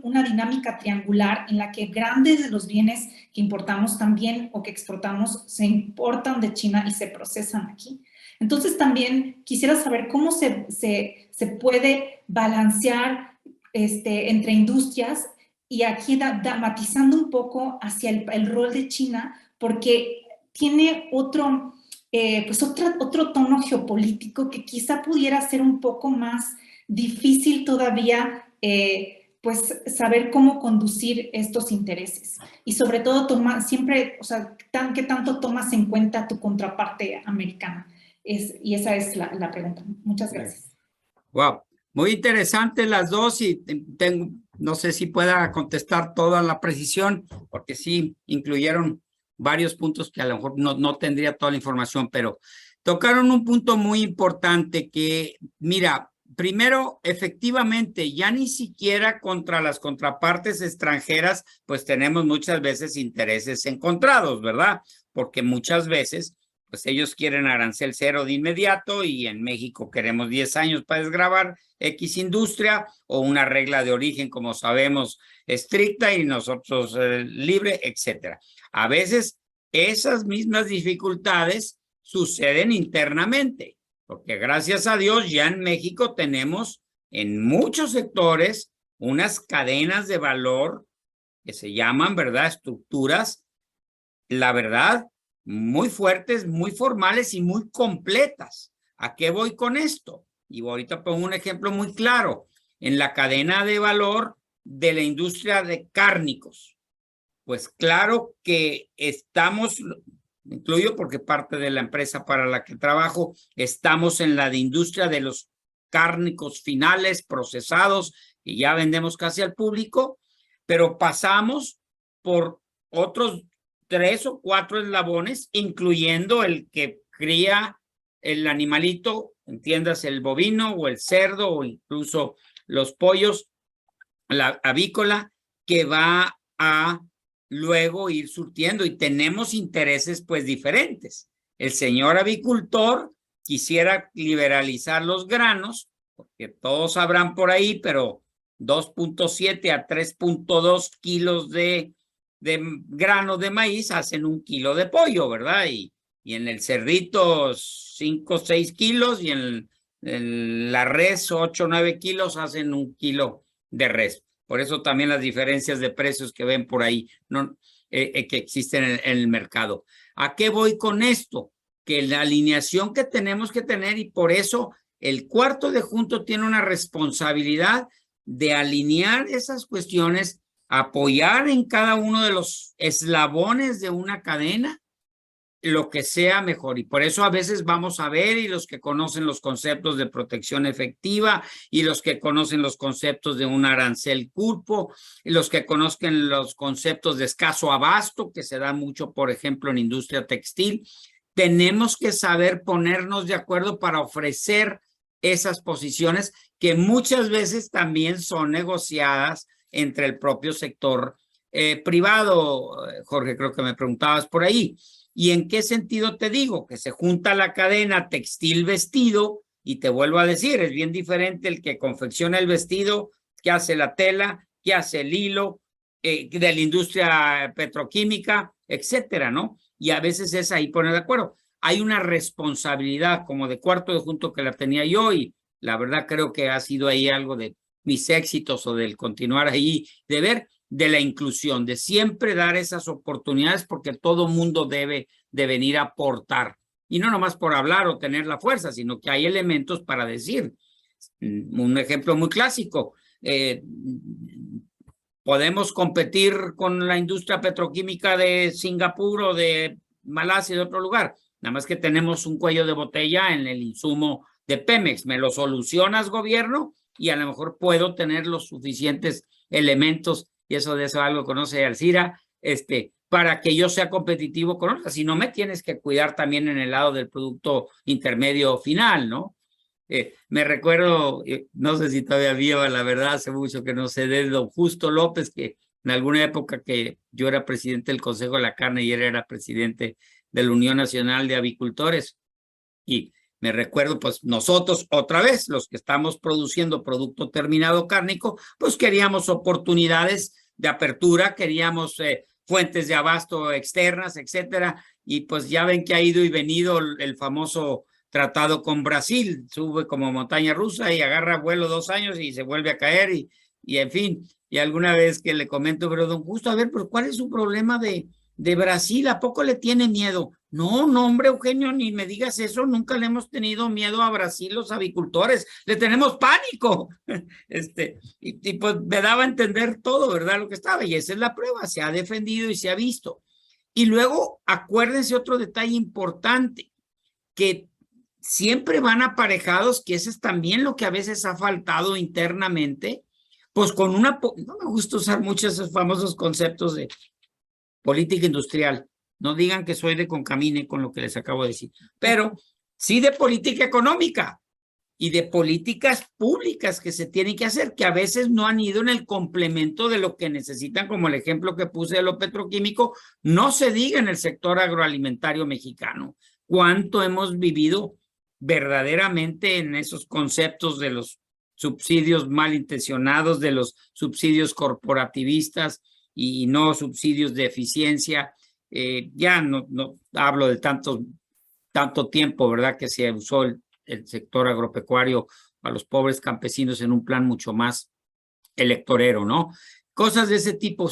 una dinámica triangular en la que grandes de los bienes que importamos también o que exportamos se importan de China y se procesan aquí. Entonces también quisiera saber cómo se puede balancear entre industrias, y aquí matizando un poco hacia el rol de China, porque tiene otro tono geopolítico que quizá pudiera ser un poco más difícil todavía, pues, saber cómo conducir estos intereses. Y sobre todo, siempre, ¿qué tanto tomas en cuenta tu contraparte americana? Y esa es la pregunta. Muchas gracias. Wow, muy interesantes las dos, y no sé si pueda contestar toda la precisión, porque sí incluyeron varios puntos que a lo mejor no tendría toda la información, pero tocaron un punto muy importante que, mira, primero, efectivamente, ya ni siquiera contra las contrapartes extranjeras, pues tenemos muchas veces intereses encontrados, ¿verdad? Porque muchas veces, pues ellos quieren arancel cero de inmediato y en México queremos 10 años para desgravar X industria o una regla de origen, como sabemos, estricta y nosotros libre, etcétera. A veces esas mismas dificultades suceden internamente. Porque gracias a Dios ya en México tenemos en muchos sectores unas cadenas de valor que se llaman, ¿verdad? Estructuras, la verdad, muy fuertes, muy formales y muy completas. ¿A qué voy con esto? Y ahorita pongo un ejemplo muy claro. En la cadena de valor de la industria de cárnicos. Pues claro que estamos... incluyo porque parte de la empresa para la que trabajo, estamos en la de industria de los cárnicos finales procesados y ya vendemos casi al público, pero pasamos por otros 3 o 4 eslabones, incluyendo el que cría el animalito, entiendas el bovino o el cerdo o incluso los pollos, la avícola, que va a luego ir surtiendo y tenemos intereses pues diferentes. El señor avicultor quisiera liberalizar los granos, porque todos sabrán por ahí, pero 2.7 a 3.2 kilos de grano de maíz hacen 1 kilo de pollo, ¿verdad? Y en el cerdito 5 o 6 kilos y en la res 8 o 9 kilos hacen 1 kilo de res. Por eso también las diferencias de precios que ven por ahí, ¿no? Que existen en el mercado. ¿A qué voy con esto? Que la alineación que tenemos que tener, y por eso el cuarto de junto tiene una responsabilidad de alinear esas cuestiones, apoyar en cada uno de los eslabones de una cadena lo que sea mejor. Y por eso a veces vamos a ver, y los que conocen los conceptos de protección efectiva, y los que conocen los conceptos de un arancel cupo, y los que conozcan los conceptos de escaso abasto, que se da mucho, por ejemplo, en industria textil, tenemos que saber ponernos de acuerdo para ofrecer esas posiciones que muchas veces también son negociadas entre el propio sector privado. Jorge, creo que me preguntabas por ahí. ¿Y en qué sentido te digo? Que se junta la cadena textil-vestido, y te vuelvo a decir, es bien diferente el que confecciona el vestido, que hace la tela, que hace el hilo, de la industria petroquímica, etcétera, ¿no? Y a veces es ahí poner de acuerdo. Hay una responsabilidad como de cuarto de junto que la tenía yo, y la verdad creo que ha sido ahí algo de mis éxitos o del continuar ahí, de ver de la inclusión, de siempre dar esas oportunidades, porque todo mundo debe de venir a aportar. Y no nomás por hablar o tener la fuerza, sino que hay elementos para decir. Un ejemplo muy clásico, podemos competir con la industria petroquímica de Singapur o de Malasia, de otro lugar. Nada más que tenemos un cuello de botella en el insumo de Pemex. Me lo solucionas, gobierno, y a lo mejor puedo tener los suficientes elementos, y eso de eso algo conoce Alcira, para que yo sea competitivo con otras. Si no, me tienes que cuidar también en el lado del producto intermedio final, ¿no? Me recuerdo, no sé si todavía viva, la verdad, hace mucho que no sé, de don Justo López, que en alguna época que yo era presidente del Consejo de la Carne y él era presidente de la Unión Nacional de Avicultores. Y me recuerdo, pues nosotros, otra vez, los que estamos produciendo producto terminado cárnico, pues queríamos oportunidades de apertura, queríamos fuentes de abasto externas, etcétera. Y pues ya ven que ha ido y venido el famoso tratado con Brasil, sube como montaña rusa y agarra vuelo 2 años y se vuelve a caer y en fin. Y alguna vez que le comento, pero don Justo, a ver, pero ¿cuál es su problema de Brasil? ¿A poco le tiene miedo? No, hombre, Eugenio, ni me digas eso, nunca le hemos tenido miedo a Brasil los avicultores, le tenemos pánico. Y pues me daba a entender todo, ¿verdad? Lo que estaba, y esa es la prueba, se ha defendido y se ha visto. Y luego, acuérdense otro detalle importante, que siempre van aparejados, que ese es también lo que a veces ha faltado internamente, pues con una, no me gusta usar mucho esos famosos conceptos de política industrial. No digan que soy de concamine con lo que les acabo de decir, pero sí de política económica. y de políticas públicas que se tienen que hacer, que a veces no han ido en el complemento de lo que necesitan, como el ejemplo que puse de lo petroquímico, no se diga en el sector agroalimentario mexicano. ¿Cuánto hemos vivido verdaderamente en esos conceptos de los subsidios malintencionados, de los subsidios corporativistas y no subsidios de eficiencia? Ya no hablo de tanto tiempo, ¿verdad?, que se usó el sector agropecuario a los pobres campesinos en un plan mucho más electorero, ¿no? Cosas de ese tipo,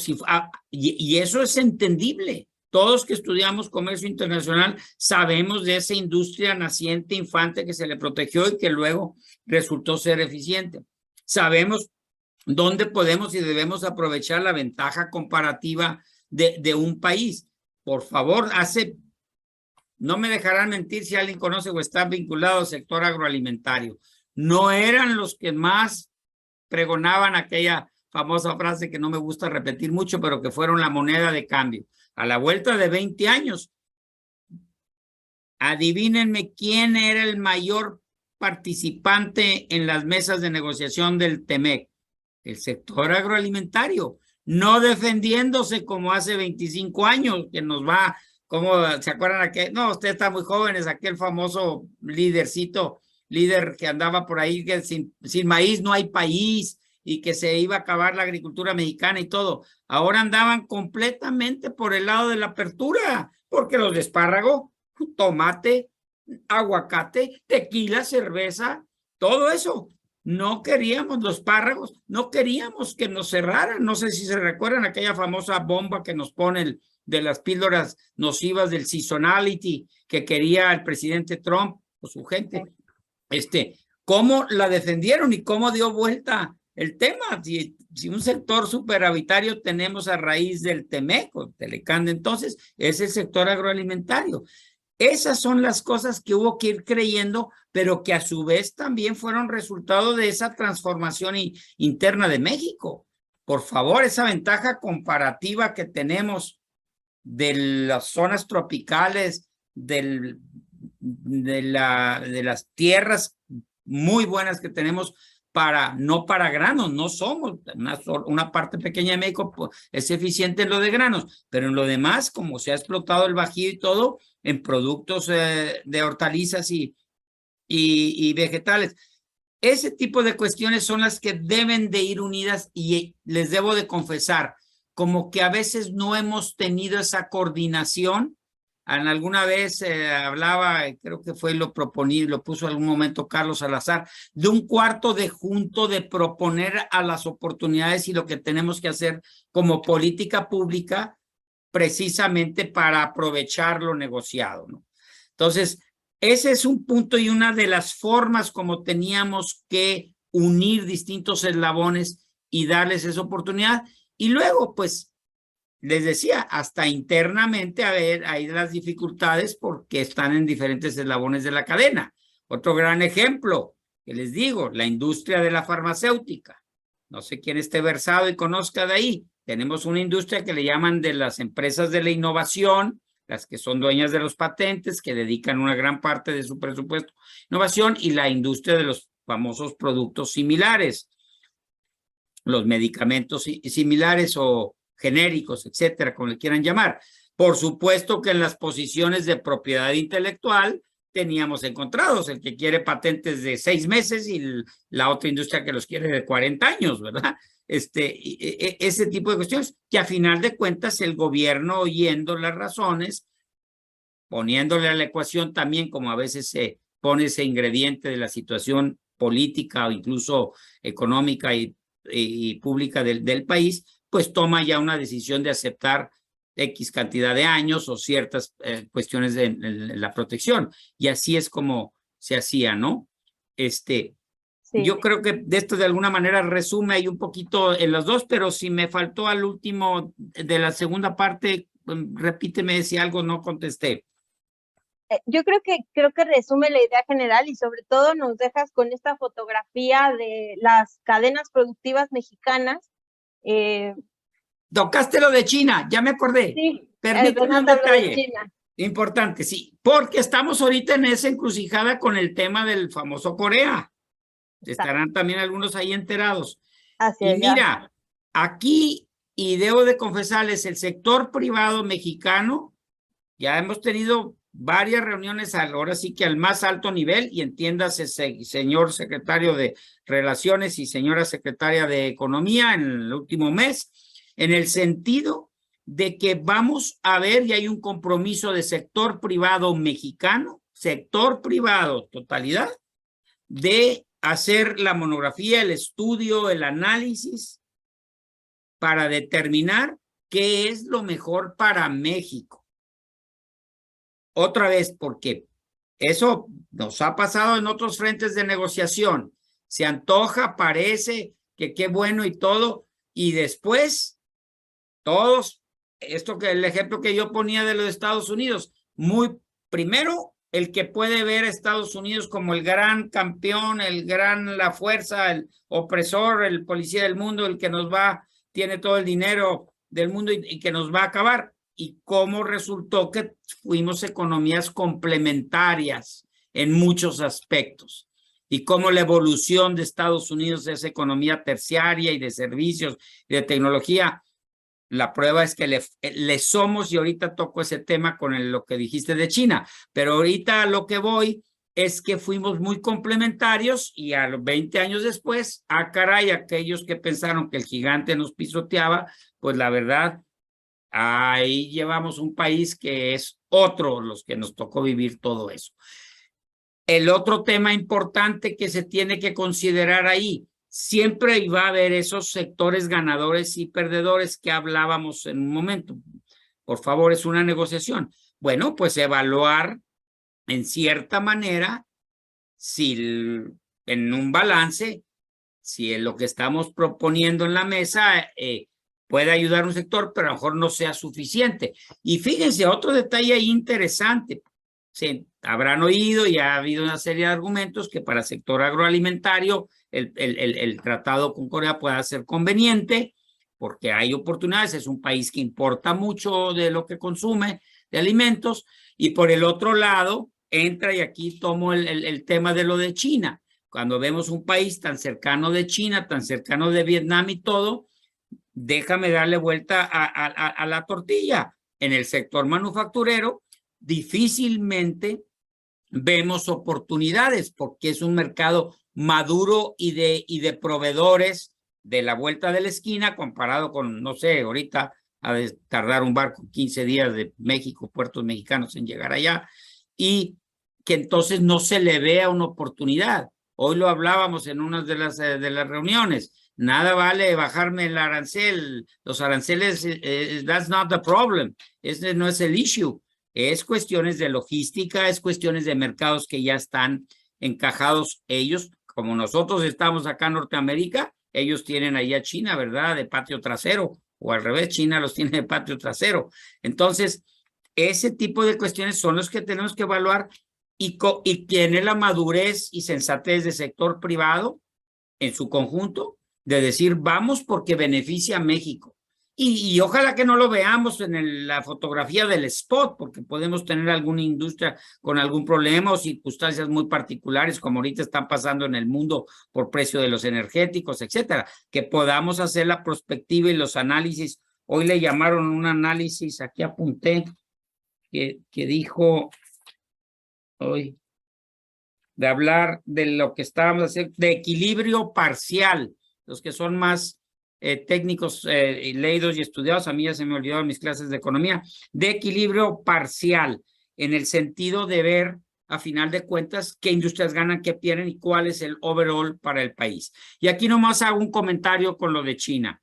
y eso es entendible. Todos que estudiamos comercio internacional sabemos de esa industria naciente, infante, que se le protegió y que luego resultó ser eficiente. Sabemos dónde podemos y debemos aprovechar la ventaja comparativa de un país. Por favor, no me dejarán mentir si alguien conoce o está vinculado al sector agroalimentario. No eran los que más pregonaban aquella famosa frase que no me gusta repetir mucho, pero que fueron la moneda de cambio. A la vuelta de 20 años, adivínenme quién era el mayor participante en las mesas de negociación del TEMEC. El sector agroalimentario, no defendiéndose como hace 25 años, que nos va... ¿Cómo se acuerdan aquel? No, ustedes están muy jóvenes, aquel famoso líder que andaba por ahí, que sin maíz no hay país y que se iba a acabar la agricultura mexicana y todo. Ahora andaban completamente por el lado de la apertura, porque los de espárrago, tomate, aguacate, tequila, cerveza, todo eso. No queríamos los espárragos, no queríamos que nos cerraran. No sé si se recuerdan aquella famosa bomba que nos pone de las píldoras nocivas del seasonality que quería el presidente Trump o su gente. ¿Cómo la defendieron y cómo dio vuelta el tema? Si un sector superavitario tenemos a raíz del TEMEC o Telecán, entonces es el sector agroalimentario. Esas son las cosas que hubo que ir creyendo, pero que a su vez también fueron resultado de esa transformación interna de México. Por favor, esa ventaja comparativa que tenemos de las zonas tropicales, de las tierras muy buenas que tenemos no para granos, no somos una parte pequeña de México, pues, es eficiente en lo de granos, pero en lo demás, como se ha explotado el Bajío y todo, en productos de hortalizas y vegetales. Ese tipo de cuestiones son las que deben de ir unidas y les debo de confesar, como que a veces no hemos tenido esa coordinación. Alguna vez hablaba, creo que fue lo puso en algún momento Carlos Salazar, de un cuarto de junto de proponer a las oportunidades y lo que tenemos que hacer como política pública precisamente para aprovechar lo negociado, ¿no? Entonces, ese es un punto y una de las formas como teníamos que unir distintos eslabones y darles esa oportunidad. Y luego, pues, les decía, hasta internamente hay las dificultades porque están en diferentes eslabones de la cadena. Otro gran ejemplo que les digo, la industria de la farmacéutica. No sé quién esté versado y conozca de ahí. Tenemos una industria que le llaman de las empresas de la innovación, las que son dueñas de los patentes, que dedican una gran parte de su presupuesto a innovación, y la industria de los famosos productos similares, los medicamentos similares o genéricos, etcétera, como le quieran llamar. Por supuesto que en las posiciones de propiedad intelectual teníamos encontrados el que quiere patentes de 6 meses y la otra industria que los quiere de 40 años, ¿verdad? Ese tipo de cuestiones que a final de cuentas el gobierno, oyendo las razones, poniéndole a la ecuación también, como a veces se pone ese ingrediente de la situación política o incluso económica y pública del país, pues toma ya una decisión de aceptar X cantidad de años o ciertas cuestiones de la protección. Y así es como se hacía, ¿no? Sí. Yo creo que de esto de alguna manera resume ahí un poquito en los dos, pero si me faltó al último de la segunda parte, repíteme si algo no contesté. Yo creo que resume la idea general y sobre todo nos dejas con esta fotografía de las cadenas productivas mexicanas. Tocaste lo de China, ya me acordé. Sí, permíteme un detalle importante, sí, porque estamos ahorita en esa encrucijada con el tema del famoso Corea. Estarán también algunos ahí enterados. Así Y es, ya. mira, aquí, y debo de confesarles, el sector privado mexicano, ya hemos tenido varias reuniones ahora sí que al más alto nivel, y entiéndase, señor secretario de Relaciones y señora secretaria de Economía en el último mes, en el sentido de que vamos a ver, y hay un compromiso de sector privado mexicano, sector privado, totalidad, de hacer la monografía, el estudio, el análisis para determinar qué es lo mejor para México. Otra vez, porque eso nos ha pasado en otros frentes de negociación. Se antoja, parece que qué bueno y todo, y después todos, el ejemplo que yo ponía de los Estados Unidos, primero, el que puede ver a Estados Unidos como el gran campeón, la fuerza, el opresor, el policía del mundo, el que tiene todo el dinero del mundo y que nos va a acabar. Y cómo resultó que fuimos economías complementarias en muchos aspectos. Y cómo la evolución de Estados Unidos es economía terciaria y de servicios y de tecnología. La prueba es que le somos, y ahorita toco ese tema con lo que dijiste de China, pero ahorita a lo que voy es que fuimos muy complementarios, y a los 20 años después, caray, aquellos que pensaron que el gigante nos pisoteaba, pues la verdad, ahí llevamos un país que es otro, los que nos tocó vivir todo eso. El otro tema importante que se tiene que considerar ahí, siempre va a haber esos sectores ganadores y perdedores que hablábamos en un momento. Por favor, es una negociación. Bueno, pues evaluar en cierta manera si en un balance, si lo que estamos proponiendo en la mesa puede ayudar a un sector, pero a lo mejor no sea suficiente. Y fíjense, otro detalle ahí interesante. Sí, habrán oído y ha habido una serie de argumentos que para el sector agroalimentario el tratado con Corea pueda ser conveniente porque hay oportunidades. Es un país que importa mucho de lo que consume de alimentos, y por el otro lado entra, y aquí tomo el tema de lo de China. Cuando vemos un país tan cercano de China, tan cercano de Vietnam y todo, déjame darle vuelta a la tortilla. En el sector manufacturero difícilmente vemos oportunidades porque es un mercado maduro y de proveedores de la vuelta de la esquina, comparado con, no sé, ahorita ha de tardar un barco 15 días de México, puertos mexicanos en llegar allá, y que entonces no se le vea una oportunidad. Hoy lo hablábamos en una de las reuniones. Nada vale bajarme el arancel. Los aranceles, that's not the problem. Ese no es el issue. Es cuestiones de logística, es cuestiones de mercados que ya están encajados ellos. Como nosotros estamos acá en Norteamérica, ellos tienen ahí a China, ¿verdad? De patio trasero. O al revés, China los tiene de patio trasero. Entonces, ese tipo de cuestiones son los que tenemos que evaluar, y tiene la madurez y sensatez del sector privado en su conjunto de decir, vamos porque beneficia a México. Y ojalá que no lo veamos en la fotografía del spot, porque podemos tener alguna industria con algún problema o circunstancias muy particulares, como ahorita están pasando en el mundo por precio de los energéticos, etcétera. Que podamos hacer la prospectiva y los análisis. Hoy le llamaron un análisis, aquí apunté, que dijo hoy, de hablar de lo que estábamos haciendo, de equilibrio parcial. Los que son más técnicos leídos y estudiados, a mí ya se me olvidó en mis clases de economía, de equilibrio parcial, en el sentido de ver a final de cuentas qué industrias ganan, qué pierden y cuál es el overall para el país. Y aquí nomás hago un comentario con lo de China.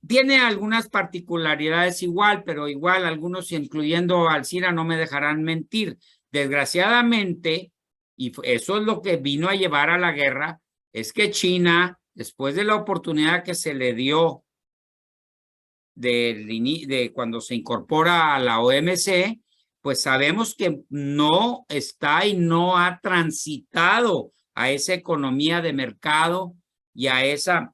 Tiene algunas particularidades igual, pero igual algunos, incluyendo Alcira, no me dejarán mentir. Desgraciadamente, y eso es lo que vino a llevar a la guerra, es que China, después de la oportunidad que se le dio de cuando se incorpora a la OMC, pues sabemos que no está y no ha transitado a esa economía de mercado y a esa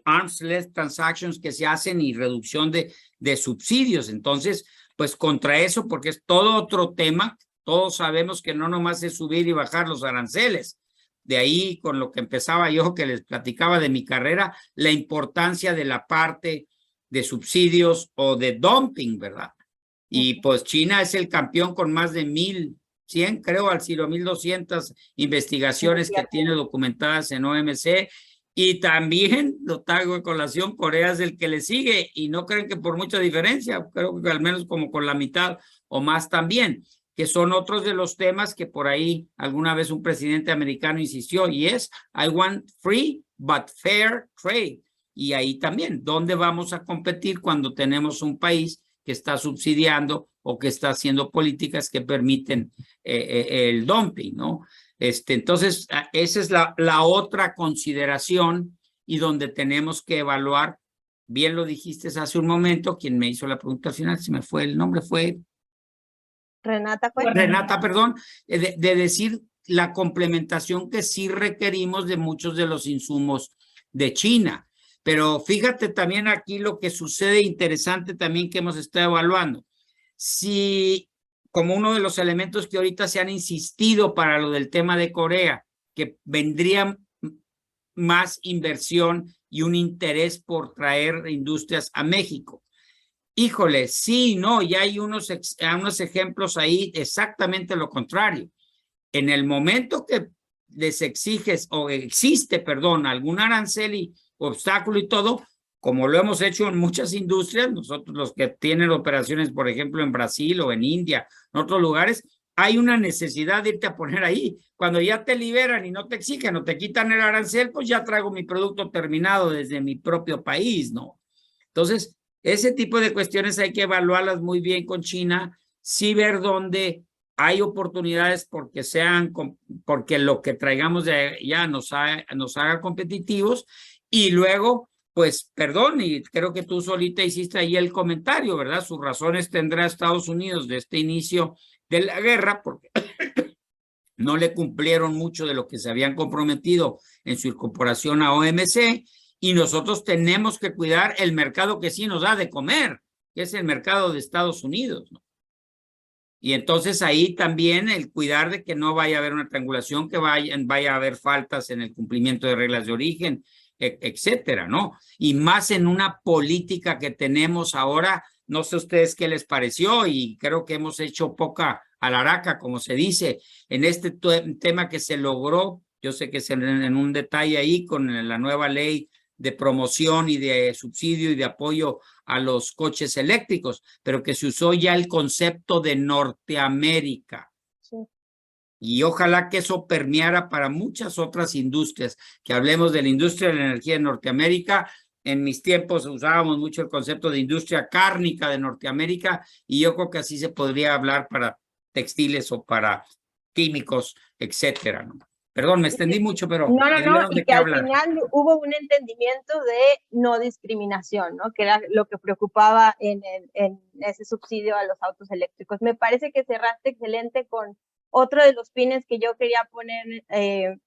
arm's length transactions que se hacen y reducción de subsidios. Entonces, pues contra eso, porque es todo otro tema, todos sabemos que no nomás es subir y bajar los aranceles, de ahí con lo que empezaba yo, que les platicaba de mi carrera, la importancia de la parte de subsidios o de dumping, ¿verdad? Y pues China es el campeón con más de 1,100, creo, al siglo 1,200 investigaciones que tiene documentadas en OMC. Y también, lo traigo de colación, Corea es el que le sigue y no creen que por mucha diferencia, creo que al menos como con la mitad o más también, que son otros de los temas que por ahí alguna vez un presidente americano insistió, y es, I want free but fair trade. Y ahí también, ¿dónde vamos a competir cuando tenemos un país que está subsidiando o que está haciendo políticas que permiten el dumping, ¿no? Entonces, esa es la otra consideración y donde tenemos que evaluar, bien lo dijiste hace un momento, quien me hizo la pregunta al final, se me fue el nombre, fue Renata, perdón, de decir la complementación que sí requerimos de muchos de los insumos de China. Pero fíjate también aquí lo que sucede interesante también que hemos estado evaluando. Si, como uno de los elementos que ahorita se han insistido para lo del tema de Corea, que vendría más inversión y un interés por traer industrias a México. Híjole, sí, no, ya hay unos ejemplos ahí exactamente lo contrario. En el momento que les exiges o existe, perdón, algún arancel y obstáculo y todo, como lo hemos hecho en muchas industrias, nosotros los que tienen operaciones, por ejemplo, en Brasil o en India, en otros lugares, hay una necesidad de irte a poner ahí. Cuando ya te liberan y no te exigen o te quitan el arancel, pues ya traigo mi producto terminado desde mi propio país, ¿no? Entonces, ese tipo de cuestiones hay que evaluarlas muy bien con China, sí ver dónde hay oportunidades porque lo que traigamos de allá nos haga competitivos y luego, pues, perdón, y creo que tú solita hiciste ahí el comentario, ¿verdad? Sus razones tendrá Estados Unidos de este inicio de la guerra porque no le cumplieron mucho de lo que se habían comprometido en su incorporación a OMC y nosotros tenemos que cuidar el mercado que sí nos da de comer, que es el mercado de Estados Unidos, ¿no? Y entonces ahí también el cuidar de que no vaya a haber una triangulación, que vaya a haber faltas en el cumplimiento de reglas de origen, etcétera, ¿no? Y más en una política que tenemos ahora, no sé ustedes qué les pareció y creo que hemos hecho poca alaraca, como se dice, en este tema que se logró, yo sé que es en un detalle ahí con la nueva ley de promoción y de subsidio y de apoyo a los coches eléctricos, pero que se usó ya el concepto de Norteamérica. Sí. Y ojalá que eso permeara para muchas otras industrias, que hablemos de la industria de la energía en Norteamérica. En mis tiempos usábamos mucho el concepto de industria cárnica de Norteamérica y yo creo que así se podría hablar para textiles o para químicos, etcétera, ¿no? Perdón, me extendí mucho, pero no, y que al final hubo un entendimiento de no discriminación, ¿no? Que era lo que preocupaba en ese subsidio a los autos eléctricos. Me parece que cerraste excelente con otro de los pines que yo quería poner en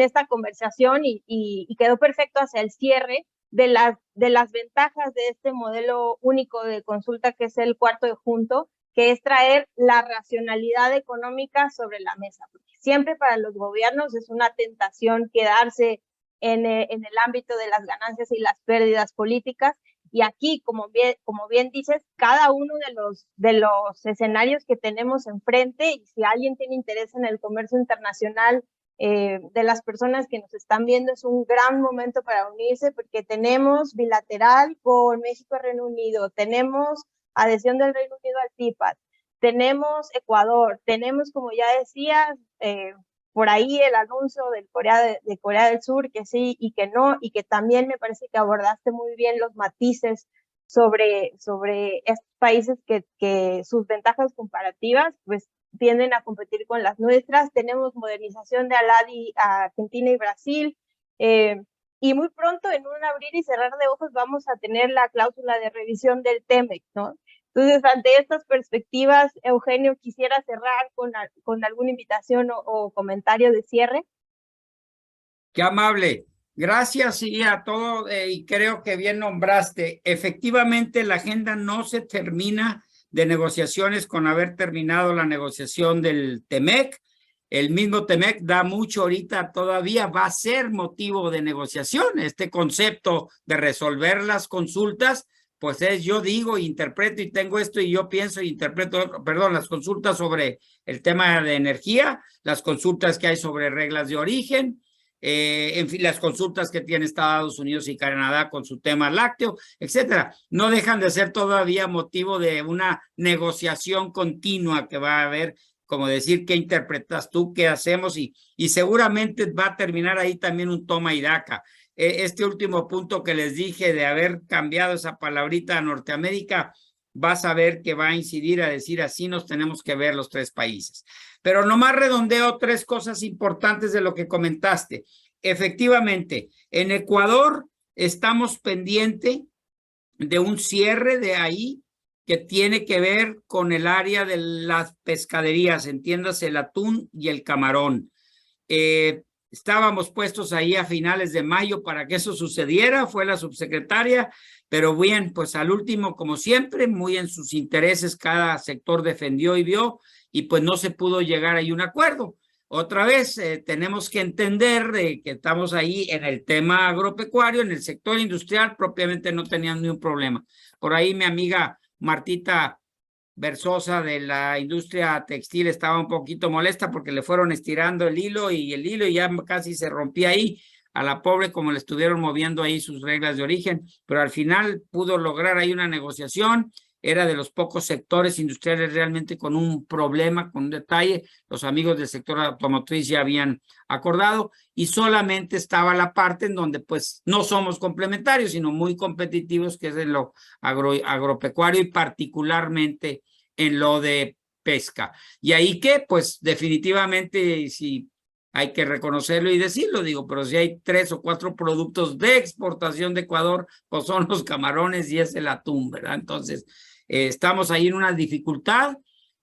esta conversación y quedó perfecto hacia el cierre de las ventajas de este modelo único de consulta que es el cuarto de junto, que es traer la racionalidad económica sobre la mesa. Siempre para los gobiernos es una tentación quedarse en el ámbito de las ganancias y las pérdidas políticas. Y aquí, como bien dices, cada uno de los escenarios que tenemos enfrente, y si alguien tiene interés en el comercio internacional, de las personas que nos están viendo, es un gran momento para unirse porque tenemos bilateral con México y Reino Unido, tenemos adhesión del Reino Unido al TIPAD, tenemos Ecuador, tenemos, como ya decías, por ahí el anuncio de Corea del Sur, que sí y que no, y que también me parece que abordaste muy bien los matices sobre estos países que sus ventajas comparativas pues tienden a competir con las nuestras. Tenemos modernización de ALADI a Argentina y Brasil, y muy pronto, en un abrir y cerrar de ojos, vamos a tener la cláusula de revisión del TEMEC, ¿no? Entonces, ante estas perspectivas, Eugenio, quisiera cerrar con alguna invitación o comentario de cierre. Qué amable. Gracias y a todo, y creo que bien nombraste. Efectivamente, la agenda no se termina de negociaciones con haber terminado la negociación del TEMEC. El mismo TEMEC da mucho ahorita, todavía va a ser motivo de negociación. Este concepto de resolver las consultas, pues es yo digo, interpreto y tengo esto y yo pienso y interpreto, perdón, las consultas sobre el tema de energía, las consultas que hay sobre reglas de origen, en fin, las consultas que tiene Estados Unidos y Canadá con su tema lácteo, etcétera. No dejan de ser todavía motivo de una negociación continua que va a haber, como decir, ¿qué interpretas tú? ¿Qué hacemos? Y seguramente va a terminar ahí también un toma y daca. Este último punto que les dije de haber cambiado esa palabrita a Norteamérica, vas a ver que va a incidir a decir así nos tenemos que ver los tres países. Pero nomás redondeo tres cosas importantes de lo que comentaste. Efectivamente, en Ecuador estamos pendiente de un cierre de ahí que tiene que ver con el área de las pescaderías, entiéndase el atún y el camarón. Estábamos puestos ahí a finales de mayo para que eso sucediera, fue la subsecretaria, pero bien, pues al último, como siempre, muy en sus intereses, cada sector defendió y vio, y pues no se pudo llegar ahí a un acuerdo. Otra vez, tenemos que entender que estamos ahí en el tema agropecuario, en el sector industrial, propiamente no tenían ni un problema. Por ahí mi amiga Martita Versosa de la industria textil estaba un poquito molesta porque le fueron estirando el hilo y ya casi se rompía ahí a la pobre, como le estuvieron moviendo ahí sus reglas de origen, pero al final pudo lograr ahí una negociación. Era de los pocos sectores industriales realmente con un problema, con un detalle. Los amigos del sector automotriz ya habían acordado y solamente estaba la parte en donde pues no somos complementarios, sino muy competitivos, que es en lo agropecuario y particularmente en lo de pesca. Y ahí que pues definitivamente si hay que reconocerlo y decirlo, digo, pero si hay 3 o 4 productos de exportación de Ecuador, pues son los camarones y es el atún, ¿verdad? Entonces, estamos ahí en una dificultad.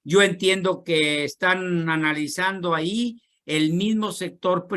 Yo entiendo que están analizando ahí, el mismo sector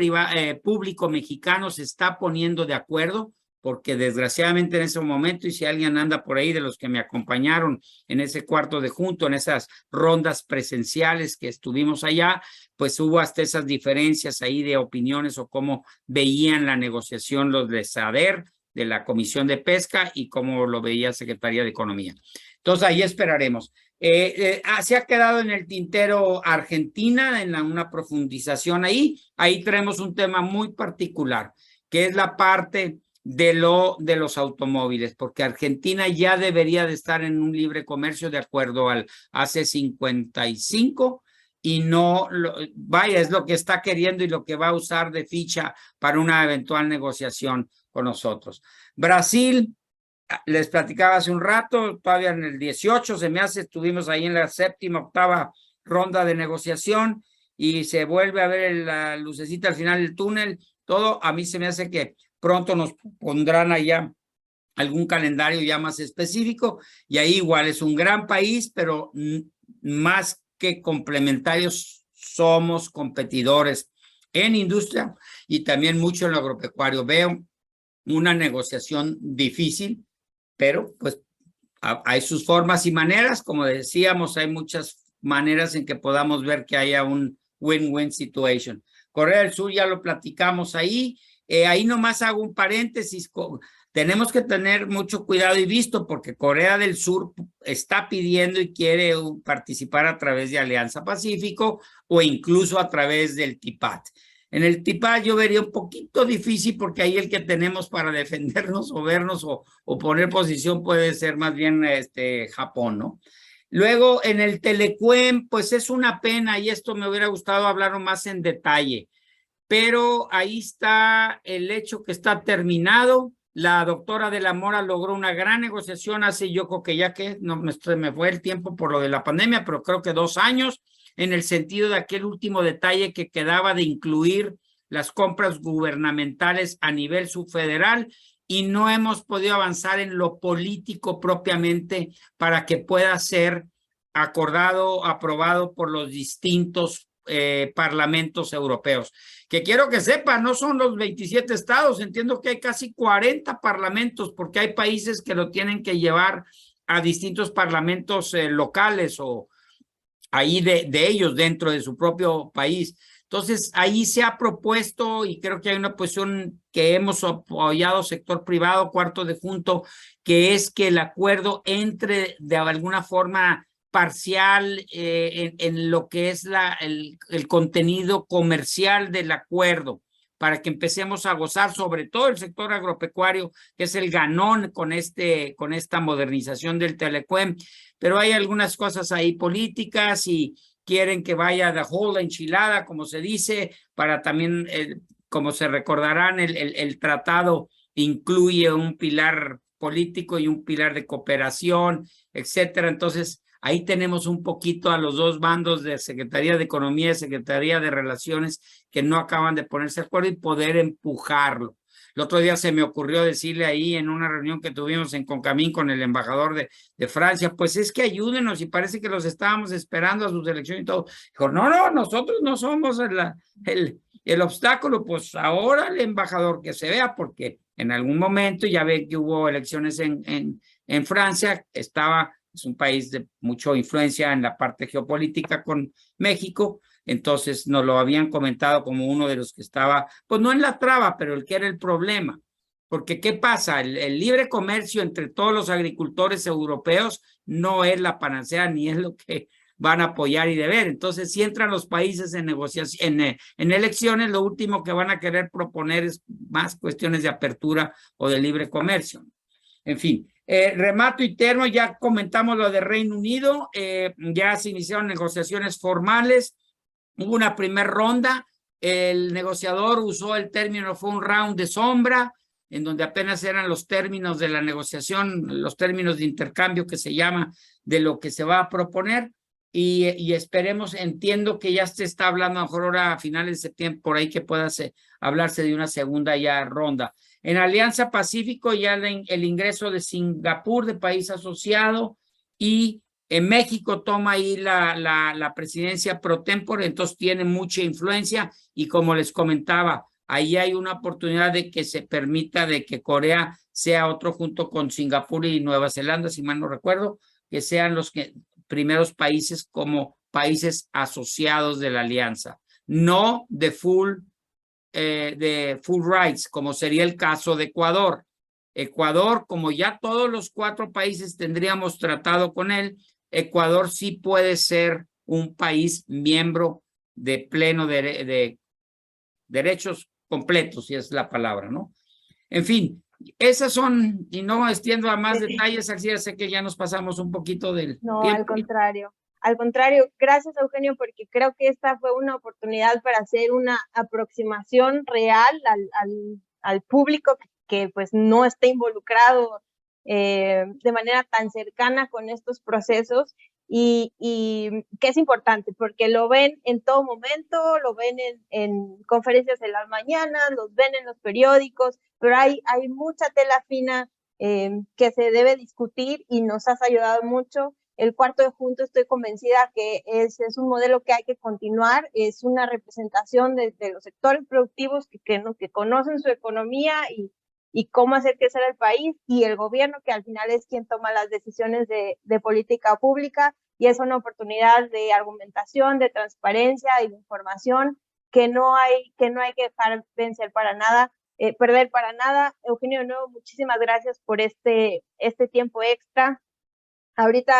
público mexicano se está poniendo de acuerdo, porque desgraciadamente en ese momento, y si alguien anda por ahí de los que me acompañaron en ese cuarto de junto, en esas rondas presenciales que estuvimos allá, pues hubo hasta esas diferencias ahí de opiniones o cómo veían la negociación los de SADER, de la Comisión de Pesca, y cómo lo veía Secretaría de Economía. Entonces ahí esperaremos. Se ha quedado en el tintero Argentina, en una profundización ahí. Ahí tenemos un tema muy particular, que es la parte de los automóviles, porque Argentina ya debería de estar en un libre comercio de acuerdo al AC 55 y no, vaya, es lo que está queriendo y lo que va a usar de ficha para una eventual negociación con nosotros. Brasil, les platicaba hace un rato, todavía en el 18 se me hace, estuvimos ahí en la 7ª, 8ª ronda de negociación y se vuelve a ver la lucecita al final del túnel. Todo a mí se me hace que pronto nos pondrán allá algún calendario ya más específico y ahí igual es un gran país, pero más que complementarios somos competidores en industria y también mucho en lo agropecuario. Veo una negociación difícil, pero pues hay sus formas y maneras. Como decíamos, hay muchas maneras en que podamos ver que haya un win-win situation. Corea del Sur ya lo platicamos ahí. Ahí nomás hago un paréntesis. Tenemos que tener mucho cuidado y visto porque Corea del Sur está pidiendo y quiere participar a través de Alianza Pacífico o incluso a través del TIPAD. En el TIPAD yo vería un poquito difícil porque ahí el que tenemos para defendernos o vernos o poner posición puede ser más bien Japón, ¿no? Luego en el Telecuem, pues es una pena y esto me hubiera gustado hablar más en detalle, pero ahí está el hecho que está terminado. La doctora de la Mora logró una gran negociación hace, yo creo que ya que no me fue el tiempo por lo de la pandemia, pero creo que 2 años, en el sentido de aquel último detalle que quedaba de incluir las compras gubernamentales a nivel subfederal y no hemos podido avanzar en lo político propiamente para que pueda ser acordado, aprobado por los distintos parlamentos europeos. Que quiero que sepan, no son los 27 estados, entiendo que hay casi 40 parlamentos porque hay países que lo tienen que llevar a distintos parlamentos locales o ahí de ellos dentro de su propio país. Entonces, ahí se ha propuesto, y creo que hay una posición que hemos apoyado sector privado, cuarto de junto, que es que el acuerdo entre de alguna forma parcial en lo que es el contenido comercial del acuerdo, para que empecemos a gozar, sobre todo el sector agropecuario, que es el ganón con esta modernización del Telecuem. Pero hay algunas cosas ahí políticas y quieren que vaya the whole enchilada, como se dice, para también, como se recordarán, el tratado incluye un pilar político y un pilar de cooperación, etcétera. Entonces, ahí tenemos un poquito a los dos bandos de Secretaría de Economía y Secretaría de Relaciones que no acaban de ponerse de acuerdo y poder empujarlo. El otro día se me ocurrió decirle ahí en una reunión que tuvimos en Concamín con el embajador de Francia, pues es que ayúdenos, y parece que los estábamos esperando a su selección y todo. Dijo, no, nosotros no somos el obstáculo. Pues ahora el embajador que se vea, porque en algún momento ya ve que hubo elecciones en Francia, es un país de mucha influencia en la parte geopolítica con México. Entonces nos lo habían comentado como uno de los que estaba, pues no en la traba, pero el que era el problema. Porque ¿qué pasa? El libre comercio entre todos los agricultores europeos no es la panacea ni es lo que van a apoyar y deber. Entonces, si entran los países en negociación, en elecciones, lo último que van a querer proponer es más cuestiones de apertura o de libre comercio. En fin, remato y termo, ya comentamos lo de Reino Unido, ya se iniciaron negociaciones formales. Hubo una primera ronda, el negociador usó el término, fue un round de sombra, en donde apenas eran los términos de la negociación, los términos de intercambio que se llama de lo que se va a proponer, y esperemos, entiendo que ya se está hablando a lo mejor ahora a finales de septiembre, por ahí que pueda hablarse de una segunda ya ronda. En Alianza Pacífico ya el ingreso de Singapur de país asociado, y en México toma ahí la presidencia pro tempore, entonces tiene mucha influencia, y como les comentaba, ahí hay una oportunidad de que se permita de que Corea sea otro junto con Singapur y Nueva Zelanda, si mal no recuerdo, que sean los primeros países como países asociados de la alianza, no de full rights, como sería el caso de Ecuador. Ecuador, como ya todos los 4 países tendríamos tratado con él, Ecuador sí puede ser un país miembro de pleno de derechos completos, si es la palabra, ¿no? En fin, esas son, y no extiendo a más detalles, así ya sé que ya nos pasamos un poquito del No, tiempo. al contrario, gracias Eugenio, porque creo que esta fue una oportunidad para hacer una aproximación real al público que pues no está involucrado de manera tan cercana con estos procesos, y que es importante porque lo ven en todo momento, lo ven en conferencias de las mañanas, los ven en los periódicos, pero hay mucha tela fina que se debe discutir, y nos has ayudado mucho. El cuarto de junto, estoy convencida que es un modelo que hay que continuar, es una representación de los sectores productivos que conocen su economía y cómo hacer crecer el país, y el gobierno, que al final es quien toma las decisiones de política pública, y es una oportunidad de argumentación, de transparencia y de información que no hay que dejar perder para nada. Eugenio, de nuevo, muchísimas gracias por este tiempo extra. Ahorita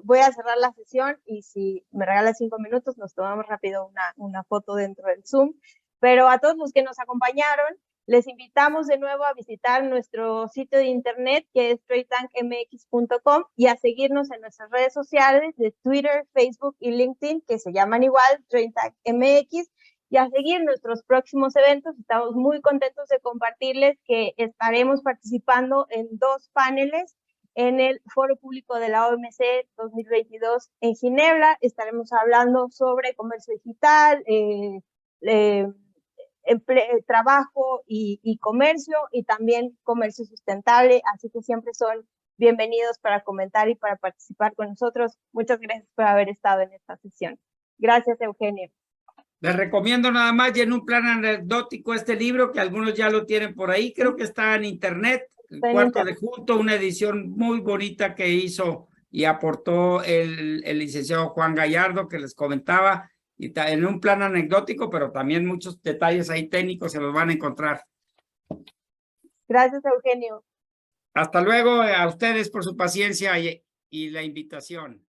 voy a cerrar la sesión, y si me regalas 5 minutos, nos tomamos rápido una foto dentro del Zoom. Pero a todos los que nos acompañaron, les invitamos de nuevo a visitar nuestro sitio de internet, que es TradeTankMX.com, y a seguirnos en nuestras redes sociales de Twitter, Facebook y LinkedIn, que se llaman igual, TradeTankMX, y a seguir nuestros próximos eventos. Estamos muy contentos de compartirles que estaremos participando en 2 paneles en el Foro Público de la OMC 2022 en Ginebra. Estaremos hablando sobre comercio digital, trabajo y comercio, y también comercio sustentable, así que siempre son bienvenidos para comentar y para participar con nosotros. Muchas gracias por haber estado en esta sesión. Gracias, Eugenio. Les recomiendo nada más, y en un plan anecdótico, este libro, que algunos ya lo tienen por ahí, creo que está en internet, el cuarto de junto, una edición muy bonita que hizo y aportó el licenciado Juan Gallardo, que les comentaba, y en un plan anecdótico, pero también muchos detalles ahí técnicos se los van a encontrar. Gracias, Eugenio. Hasta luego a ustedes por su paciencia y la invitación.